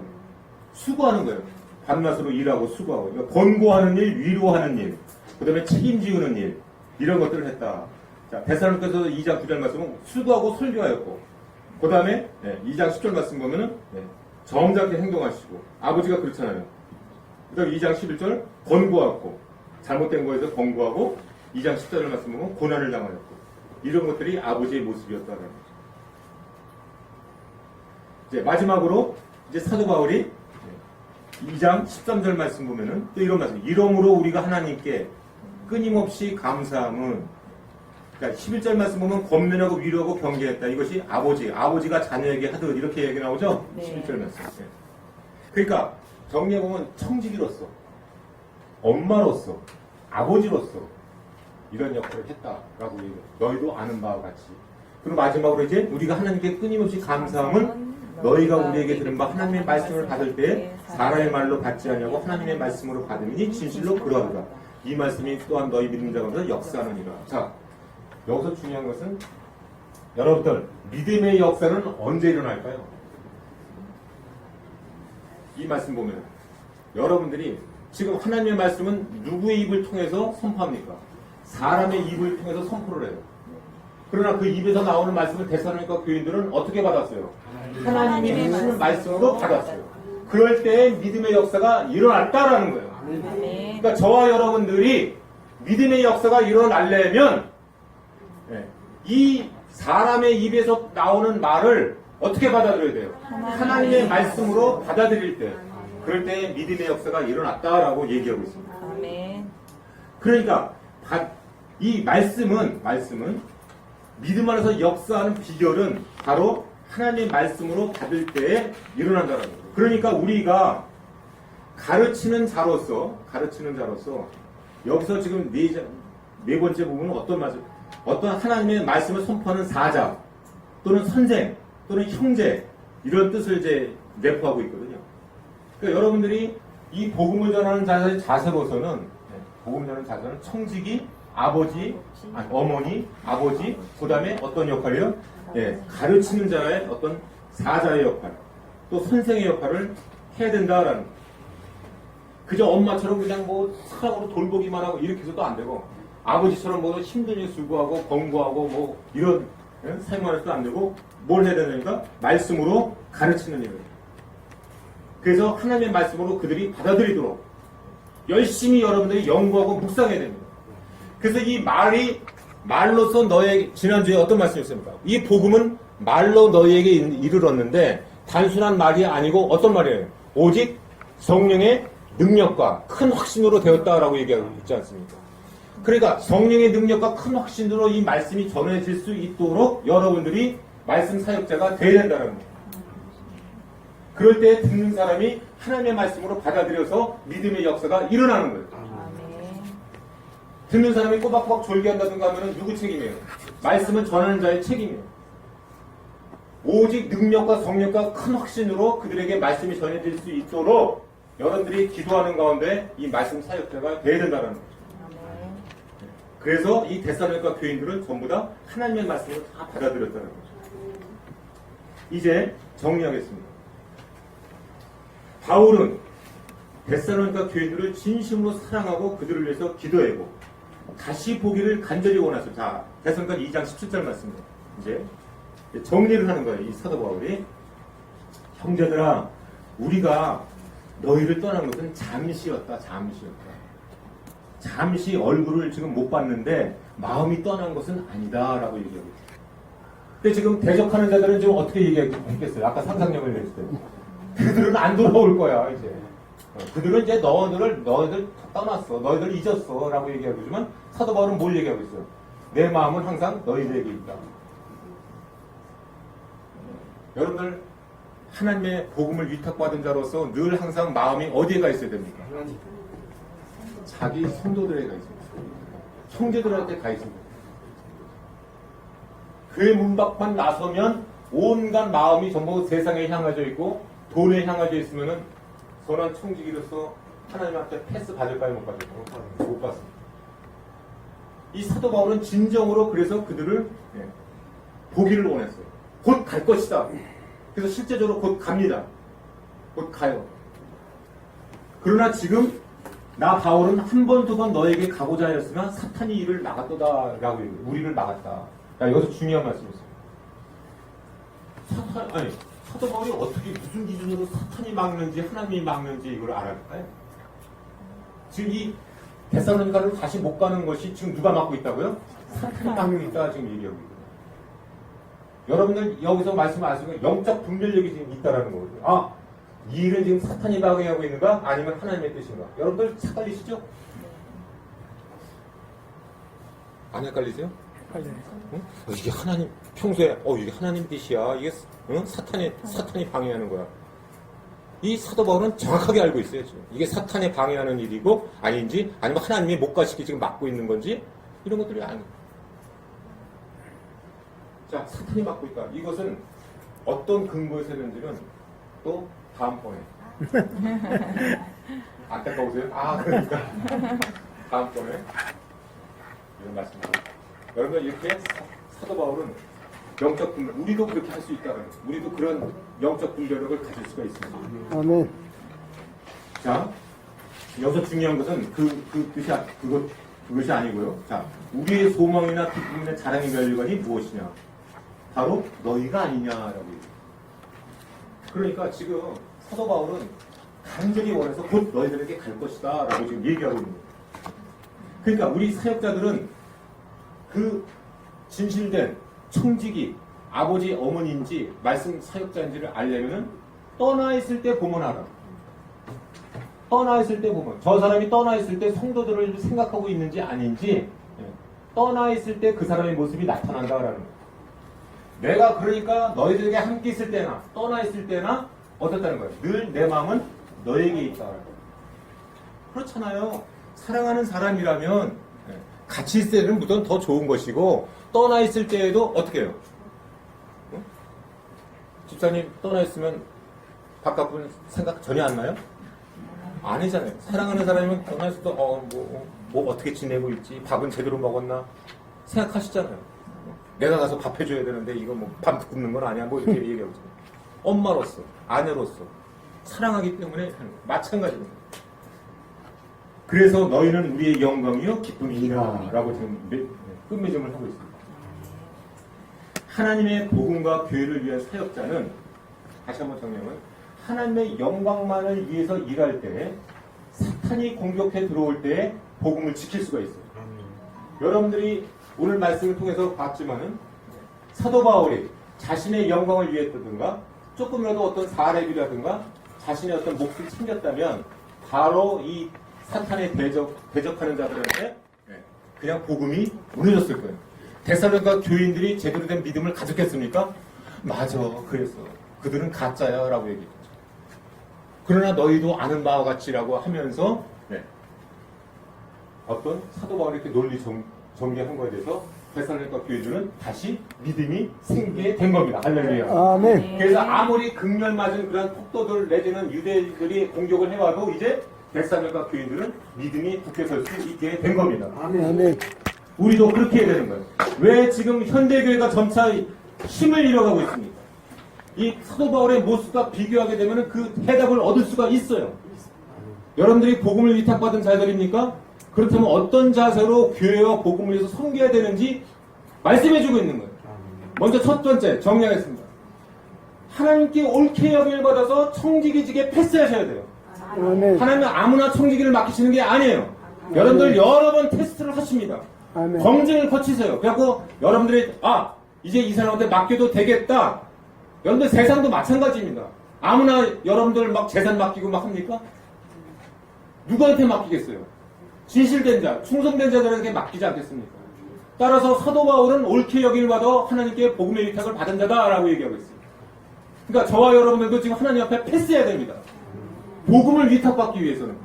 수고하는 거예요. 밤낮으로 일하고 수고하고 그러니까 권고하는 일, 위로하는 일, 그 다음에 책임지우는 일 이런 것들을 했다. 자, 데살로니가서 2장 9절 말씀은 수고하고 설교하였고 그 다음에 2장 10절 말씀 보면은 점잖게 행동하시고 아버지가 그렇잖아요. 그 다음에 2장 11절 권고하고 잘못된 거에서 권고하고 2장 10절 말씀 보면 고난을 당하였고 이런 것들이 아버지의 모습이었다는 거죠. 이제 마지막으로 이제 사도 바울이 2장 13절 말씀 보면은 또 이런 말씀. 이러므로 우리가 하나님께 끊임없이 감사함은 그러니까 11절 말씀 보면 권면하고 위로하고 경계했다. 이것이 아버지가 자녀에게 하듯 이렇게 얘기 나오죠? 네. 11절 말씀. 그러니까 정리해 보면 청지기로서 엄마로서 아버지로서 이런 역할을 했다라고 얘기해요. 너희도 아는 바와 같이. 그리고 마지막으로 이제 우리가 하나님께 끊임없이 감사함은 너희가 우리에게 들은 바 하나님의 말씀을 받을 때 사람의 말로 받지 않냐고 하나님의 말씀으로 받으니 진실로 그러하더라. 이 말씀이 또한 너희 믿는 자 가운데 역사하느니라. 자, 여기서 중요한 것은 여러분들 믿음의 역사는 언제 일어날까요? 이 말씀 보면 여러분들이 지금 하나님의 말씀은 누구의 입을 통해서 선포합니까? 사람의 입을 통해서 선포를 해요. 그러나 그 입에서 나오는 말씀을 데살로니가 교인들은 어떻게 받았어요? 하나님이 주시는 말씀으로 받았어요. 그럴 때 믿음의 역사가 일어났다라는 거예요. 그러니까 저와 여러분들이 믿음의 역사가 일어나려면 이 사람의 입에서 나오는 말을 어떻게 받아들여야 돼요? 하나님의 말씀으로 받아들일 때 그럴 때 믿음의 역사가 일어났다라고 얘기하고 있습니다. 아멘. 그러니까 이 말씀은 믿음 안에서 역사하는 비결은 바로 하나님의 말씀으로 받을 때에 일어난다는 거예요. 그러니까 우리가 가르치는 자로서 여기서 지금 네 번째 부분은 어떤 하나님의 말씀을 선포하는 사자 또는 선생 또는 형제 이런 뜻을 이제 내포하고 있거든요. 그러니까 여러분들이 이 복음을 전하는 자세로서는 청지기 아버지, 어머니, 아버지, 그 다음에 어떤 역할이요? 가르치는 자의 어떤 사자의 역할, 또 선생의 역할을 해야 된다라는. 그저 엄마처럼 그냥 뭐 사랑으로 돌보기만 하고 이렇게 해서도 안 되고, 아버지처럼 뭐 힘든 일 수고하고 권고하고 뭐 이런 삶을 해서도 안 되고, 뭘 해야 되냐니까 말씀으로 가르치는 일이에요. 그래서 하나님의 말씀으로 그들이 받아들이도록 열심히 여러분들이 연구하고 묵상해야 됩니다. 그래서 이 말로서 지난주에 어떤 말씀이었습니까? 이 복음은 말로 너희에게 이르렀는데 단순한 말이 아니고 어떤 말이에요? 오직 성령의 능력과 큰 확신으로 되었다라고 얘기하고 있지 않습니까? 그러니까 성령의 능력과 큰 확신으로 이 말씀이 전해질 수 있도록 여러분들이 말씀 사역자가 되어야 된다는 거예요. 그럴 때 듣는 사람이 하나님의 말씀으로 받아들여서 믿음의 역사가 일어나는 거예요. 듣는 사람이 꼬박꼬박 졸기한다든가 하면 누구 책임이에요? 말씀은 전하는 자의 책임이에요. 오직 능력과 성령과 큰 확신으로 그들에게 말씀이 전해질 수 있도록 여러분들이 기도하는 가운데 이 말씀 사역자가 되어야 된다는 거죠. 그래서 이 데살로니가 교인들은 전부 다 하나님의 말씀을 다 받아들였다는 거죠. 이제 정리하겠습니다. 바울은 데살로니가 교인들을 진심으로 사랑하고 그들을 위해서 기도하고 다시 보기를 간절히 원하소. 자, 대선간 2장 17절 말씀입니다. 이제 정리를 하는 거예요. 이 사도 바울이. 형제들아, 우리가 너희를 떠난 것은 잠시였다. 잠시 얼굴을 지금 못 봤는데 마음이 떠난 것은 아니다. 라고 얘기하고 있어요. 근데 지금 대적하는 자들은 지금 어떻게 얘기했겠어요? 아까 상상력을 냈을 때. 그들은 안 돌아올 거야, 이제. 그들은 이제 너희들 떠났어. 너희들 잊었어. 라고 얘기하고 있지만 사도 바울은 뭘 얘기하고 있어요? 내 마음은 항상 너희들에게 있다. 여러분들, 하나님의 복음을 위탁받은 자로서 늘 항상 마음이 어디에 가 있어야 됩니까? 자기 성도들에게 가 있어야 됩니다. 형제들한테 가 있어야 됩니다. 그의 문 밖만 나서면 온갖 마음이 전부 세상에 향해져 있고 돈에 향해져 있으면은 선한 청지기로서 하나님한테 패스 받을까요? 못 받을까요? 못 받습니다. 이 사도 바울은 진정으로 그래서 그들을 보기를 원했어요. 곧 갈 것이다. 그래서 실제적으로 곧 갑니다. 곧 가요. 그러나 지금 나 바울은 한 번, 두 번 너에게 가고자 하였으나 사탄이 이를 막았도다라고 얘기해요. 우리를 막았다. 여기서 중요한 말씀이 있어요. 사도 바울이 어떻게 무슨 기준으로 사탄이 막는지 하나님이 막는지 이걸 알아볼까요? 지금 이 데살로니가를 다시 못 가는 것이 지금 누가 막고 있다고요? 사탄이 막고 있다 지금 얘기하고 있거든요. 여러분들 여기서 말씀하시는 영적 분별력이 지금 있다라는 거거든요. 아, 이 일은 지금 사탄이 방해하고 있는가? 아니면 하나님의 뜻인가? 여러분들 헷갈리시죠? 안 헷갈리세요? 응? 이게 하나님 평소에 이게 하나님 뜻이야. 이게 사탄이 방해하는 거야. 이 사도 바울은 정확하게 알고 있어요. 지금. 이게 사탄이 방해하는 일이고 아닌지 아니면 하나님이 못 가시게 지금 막고 있는 건지 이런 것들이 아니에요. 자, 사탄이 막고 있다. 이것은 어떤 근거에서 했는지는 또 다음번에. 안타까우세요? 그러니까 다음번에 이런 말씀입니다. 여러분 이렇게 사도 바울은 영적 분별, 우리도 그렇게 할 수 있다는 거예요. 우리도 그런 영적 분별력을 가질 수가 있습니다. 아멘. 자, 여기서 중요한 것은 그것이 아니고요. 자, 우리의 소망이나 기쁨이나 자랑의 면류관이 무엇이냐? 바로 너희가 아니냐라고 얘기해요. 그러니까 지금 사도 바울은 간절히 원해서 곧 너희들에게 갈 것이다 라고 지금 얘기하고 있는 거예요. 그러니까 우리 사역자들은 그 진실된 청지기 아버지 어머니인지 말씀 사역자인지를 알려면은 떠나 있을 때 보면 알아. 떠나 있을 때 보면 저 사람이 떠나 있을 때 성도들을 생각하고 있는지 아닌지 떠나 있을 때 그 사람의 모습이 나타난다라는 거예요. 내가 그러니까 너희들에게 함께 있을 때나 떠나 있을 때나 어떻다는 거예요? 늘 내 마음은 너에게 있다. 그렇잖아요. 사랑하는 사람이라면 같이 있을 때는 무조건 더 좋은 것이고 떠나 있을 때에도 어떻게 해요? 응? 집사님 떠나 있으면 바깥분 생각 전혀 안 나요? 아니잖아요. 사랑하는 사람이면 떠나 있을 때 뭐 어떻게 지내고 있지? 밥은 제대로 먹었나? 생각하시잖아요. 내가 가서 밥 해줘야 되는데 이거 뭐 밥 굶는 건 아니야? 뭐 이렇게 얘기하고 있잖아요. 엄마로서, 아내로서 사랑하기 때문에 마찬가지입니다. 그래서 너희는 우리의 영광이요 기쁨이니라 라고 지금 끝맺음을 하고 있습니다. 하나님의 복음과 교회를 위한 사역자는 다시 한번 정리하면 하나님의 영광만을 위해서 일할 때 사탄이 공격해 들어올 때 복음을 지킬 수가 있어요. 여러분들이 오늘 말씀을 통해서 봤지만은 사도 바울이 자신의 영광을 위했다든가 조금이라도 어떤 사례비라든가 자신의 어떤 몫을 챙겼다면 바로 이 사탄에 대적하는 자들한테 그냥 복음이 무너졌을 거예요. 데살로니가 교인들이 제대로 된 믿음을 가졌겠습니까? 맞아, 그랬어. 그들은 가짜야 라고 얘기했죠. 그러나 너희도 아는 바와 같이라고 하면서 어떤 사도 바울이 이렇게 논리 전개한 거에 대해서 데살로니가 교인들은 다시 믿음이 생기게 된 겁니다. 할렐루야. 아멘. 그래서 아무리 극렬 맞은 그런 폭도들 내지는 유대인들이 공격을 해와도 이제 데살로니가 교인들은 믿음이 굳게 설 수 있게 된 겁니다. 아멘. 우리도 그렇게 해야 되는 거예요. 왜 지금 현대교회가 점차 힘을 잃어가고 있습니까? 이 사도 바울의 모습과 비교하게 되면 그 해답을 얻을 수가 있어요. 여러분들이 복음을 위탁받은 자들입니까? 그렇다면 어떤 자세로 교회와 복음을 위해서 섬겨야 되는지 말씀해주고 있는 거예요. 먼저 첫 번째 정리하겠습니다. 하나님께 옳게 여김을 받아서 청지기직에 패스하셔야 돼요. 아멘. 하나님은 아무나 청지기를 맡기시는 게 아니에요. 여러분들 여러 번 테스트를 하십니다. 아멘. 검증을 거치세요. 그래갖고 여러분들이 이제 이 사람한테 맡겨도 되겠다. 여러분들 세상도 마찬가지입니다. 아무나 여러분들 막 재산 맡기고 막 합니까? 누구한테 맡기겠어요? 진실된 자, 충성된 자들에게 맡기지 않겠습니까? 따라서 사도 바울은 옳게 여김을 받아 하나님께 복음의 위탁을 받은 자다라고 얘기하고 있어요. 그러니까 저와 여러분들도 지금 하나님 앞에 패스해야 됩니다. 복음을 위탁받기 위해서는.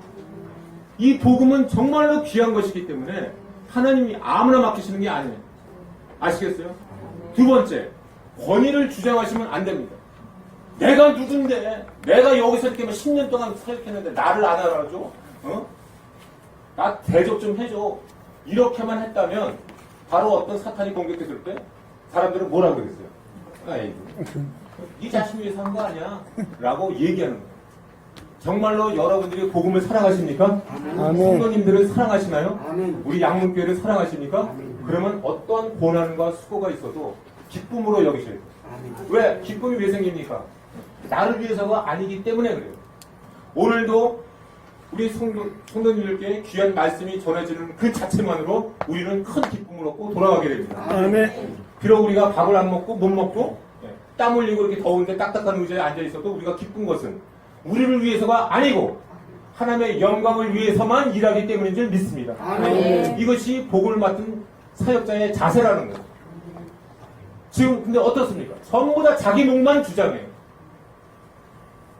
이 복음은 정말로 귀한 것이기 때문에 하나님이 아무나 맡기시는 게 아니에요. 아시겠어요? 두 번째, 권위를 주장하시면 안 됩니다. 내가 누군데, 내가 여기서 이렇게 10년 동안 사역했는데 나를 안 알아줘? 나 대접 좀 해줘. 이렇게만 했다면 바로 어떤 사탄이 공격했을 때 사람들은 뭐라 그랬어요? 아이고, 네 자신 위해서 한 거 아니야? 라고 얘기하는 거예요. 정말로 여러분들이 복음을 사랑하십니까? 아멘. 성도님들을 사랑하시나요? 아멘. 우리 양문교회를 사랑하십니까? 그러면 어떠한 고난과 수고가 있어도 기쁨으로 여기셔야 돼요. 왜? 기쁨이 왜 생깁니까? 나를 위해서가 아니기 때문에 그래요. 오늘도 우리 성도님들께 귀한 말씀이 전해지는 그 자체만으로 우리는 큰 기쁨을 얻고 돌아가게 됩니다. 아멘. 비록 우리가 밥을 안 먹고 못 먹고 땀 흘리고 이렇게 더운데 딱딱한 의자에 앉아 있어도 우리가 기쁜 것은 우리를 위해서가 아니고 하나님의 영광을 위해서만 일하기 때문인 줄 믿습니다. 아멘. 이것이 복음을 맡은 사역자의 자세라는 거예요. 지금 근데 어떻습니까? 전부 다 자기 목만 주장해요.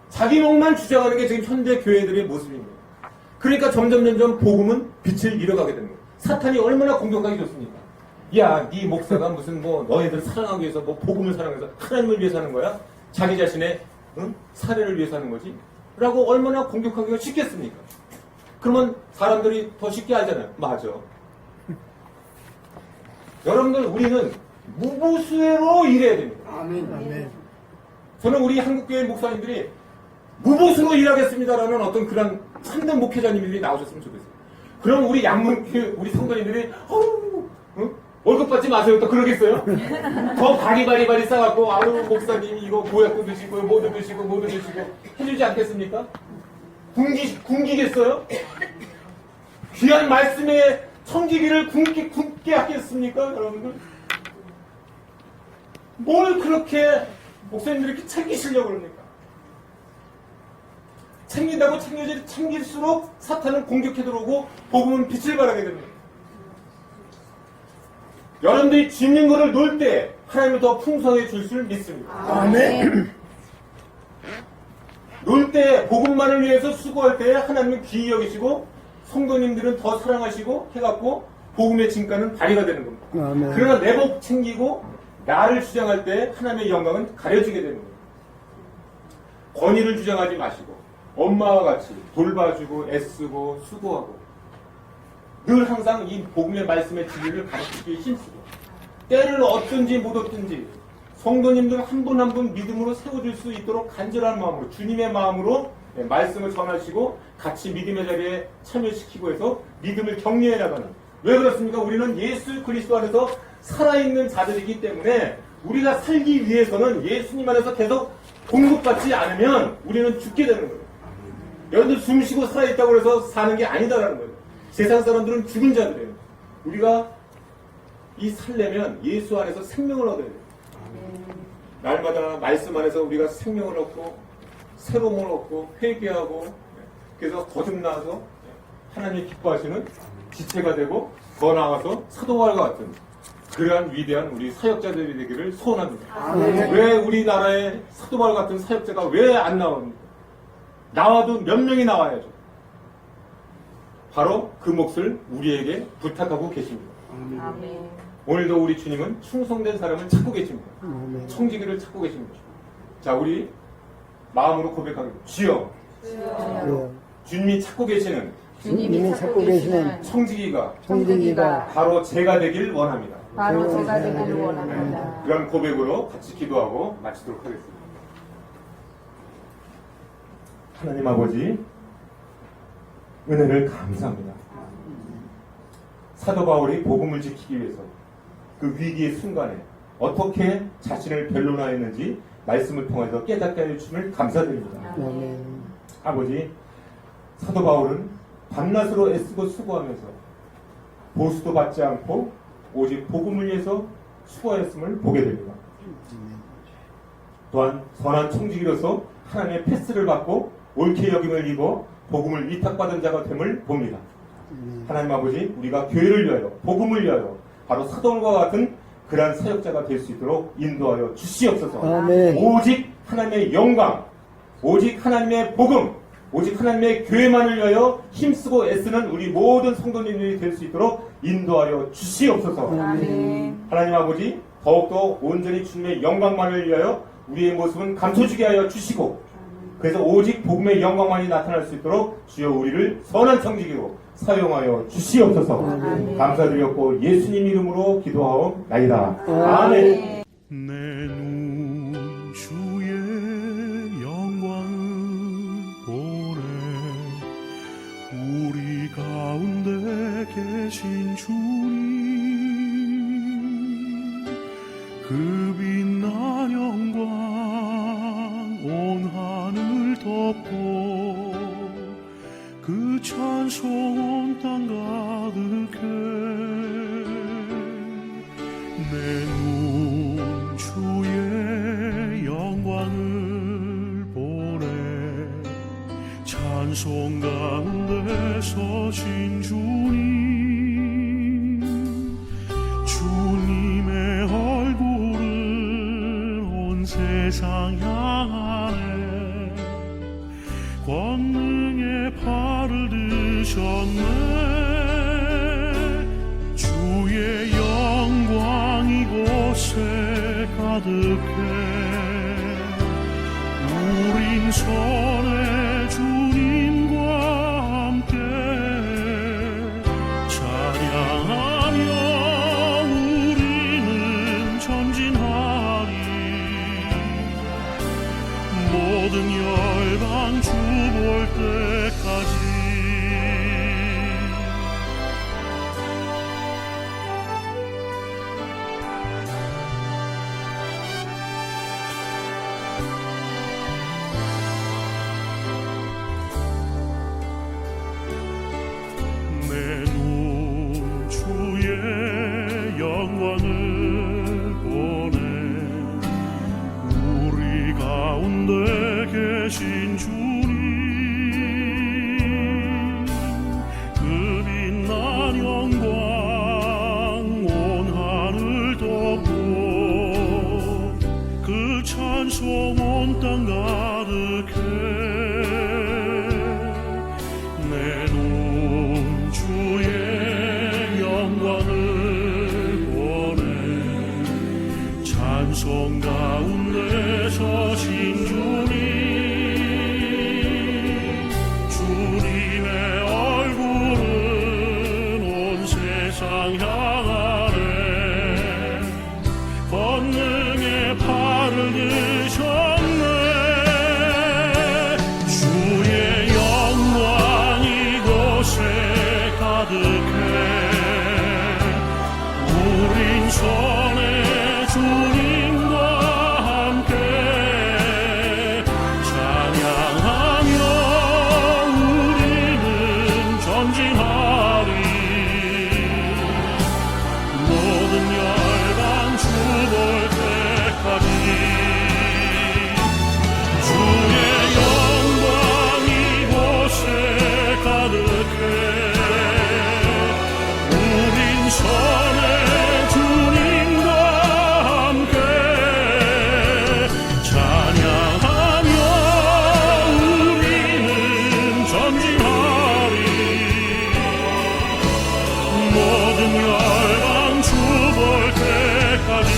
자기 목만 주장하는 게 지금 현대 교회들의 모습입니다. 그러니까 점점 복음은 빛을 잃어가게 되는 거예요. 사탄이 얼마나 공격하기 좋습니까? 야, 네 목사가 무슨 너희들 사랑하기 위해서 복음을 사랑해서 하나님을 위해서 하는 거야? 자기 자신의 사례를 위해서 하는 거지? 라고 얼마나 공격하기가 쉽겠습니까? 그러면 사람들이 더 쉽게 알잖아요. 맞아. 여러분들 우리는 무보수로 일해야 됩니다. 아멘. 아멘. 저는 우리 한국교회 목사님들이 무보수로 일하겠습니다라는 어떤 그런 참된 목회자님들이 나오셨으면 좋겠어요. 그럼 우리 양문교회 우리 성도님들이 월급 받지 마세요. 또 그러겠어요? 더 바리바리 싸갖고 아유 목사님 이거 보약도 드시고 뭐도 드시고 해주지 않겠습니까? 굶기겠어요? 귀한 말씀에 청지기를 굶게 하겠습니까? 여러분들? 뭘 그렇게 목사님들이 이렇게 챙기시려고 그럽니까? 챙긴다고 챙길수록 사탄은 공격해 들어오고 복음은 빛을 발하게 됩니다. 여러분들이 짚는 것을 놓을 때 하나님은 더 풍성해 줄 줄 믿습니다. 아멘. 놓을 때 복음만을 위해서 수고할 때 하나님은 귀히 여기시고 성도님들은 더 사랑하시고 해갖고 복음의 진가는 발휘가 되는 겁니다. 아멘. 그러나 내 복 챙기고 나를 주장할 때 하나님의 영광은 가려지게 되는 겁니다. 권위를 주장하지 마시고 엄마와 같이 돌봐주고 애쓰고 수고하고 늘 항상 이 복음의 말씀의 진리를 가르치기에 힘쓰고 때를 얻든지 못 얻든지 성도님들 한 분 한 분 믿음으로 세워줄 수 있도록 간절한 마음으로 주님의 마음으로 말씀을 전하시고 같이 믿음의 자리에 참여시키고 해서 믿음을 격려해 나가는. 왜 그렇습니까? 우리는 예수 그리스도 안에서 살아있는 자들이기 때문에 우리가 살기 위해서는 예수님 안에서 계속 공급받지 않으면 우리는 죽게 되는 거예요. 여러분들 숨쉬고 살아있다고 해서 사는 게 아니다라는 거예요. 세상 사람들은 죽은 자들이에요. 우리가 이 살려면 예수 안에서 생명을 얻어야 돼요. 날마다 말씀 안에서 우리가 생명을 얻고 새로움을 얻고 회개하고 그래서 거듭나서 하나님이 기뻐하시는 지체가 되고 더 나아가서 사도바울과 같은 그러한 위대한 우리 사역자들이 되기를 소원합니다. 왜 우리나라에 사도바울 같은 사역자가 왜 안 나옵니까? 나와도 몇 명이 나와야죠. 바로 그 몫을 우리에게 부탁하고 계십니다. 아멘. 오늘도 우리 주님은 충성된 사람을 찾고 계십니다. 청지기를 찾고 계십니다. 자, 우리 마음으로 고백하겠습니다. 주여, 주여, 주님이 찾고 계시는 주님이 찾고 계시는 청지기가 청지기가 바로 제가 되길 원합니다. 바로 제가 되기를 원합니다. 그런 고백으로 같이 기도하고 마치도록 하겠습니다. 하나님 아버지, 은혜를 감사합니다. 사도 바울이 복음을 지키기 위해서 그 위기의 순간에 어떻게 자신을 변론하였는지 말씀을 통해서 깨닫게 해주심을 감사드립니다. 아멘. 아버지, 사도 바울은 밤낮으로 애쓰고 수고하면서 보수도 받지 않고 오직 복음을 위해서 수고하였음을 보게 됩니다. 또한 선한 청지기로서 하나님의 패스를 받고 옳게 여김을 입어 복음을 위탁받은 자가 됨을 봅니다. 하나님 아버지, 우리가 교회를 위하여 복음을 위하여 바로 사도과 같은 그러한 사역자가 될 수 있도록 인도하여 주시옵소서. 아멘. 오직 하나님의 영광, 오직 하나님의 복음, 오직 하나님의 교회만을 위하여 힘쓰고 애쓰는 우리 모든 성도님들이 될 수 있도록 인도하여 주시옵소서. 아멘. 하나님 아버지, 더욱더 온전히 주님의 영광만을 위하여 우리의 모습은 감춰주게 하여 주시고, 그래서 오직 복음의 영광만이 나타날 수 있도록 주여 우리를 선한 청지기로 사용하여 주시옵소서. 아멘. 감사드렸고 예수님 이름으로 기도하옵나이다. 아멘. 아멘. 내 눈 주의 영광을 보네 우리 가운데 계신 주님 그 빛난 영광 온 하늘 덮고 그 찬송 온 땅 가득해 내 눈 주의 영광을 보네 찬송 가운데 서신 주님 주님의 얼굴을 온 세상 향하네 권능의 팔을 드셨네 주의 영광 이곳에 가득해 우린 선의 주님과 함께 찬양하며 우리는 전진하리 모든 열방 주 볼 때까지 내 눈 주의 영광을 보네 우리 가운데 계신 주님 그 빛난 영광 온 하늘 덮고 그 찬송 온 땅 가득해 내 눈 주의 영광을 보네 찬송 가운데 서신 주님 주님의 얼굴은 온 세상 향하네 권능의 팔을 드셨네 주의 영광 이곳에 가득해 우린 선의 주님과 함께 찬양하며 우리는 전진하리 모든 열방 주 볼 때까지 주의 영광 이곳에 가득해 우린 선의 주님과 함께 찬양하며 우리는 전진하리 모든 열방 주 볼 때까지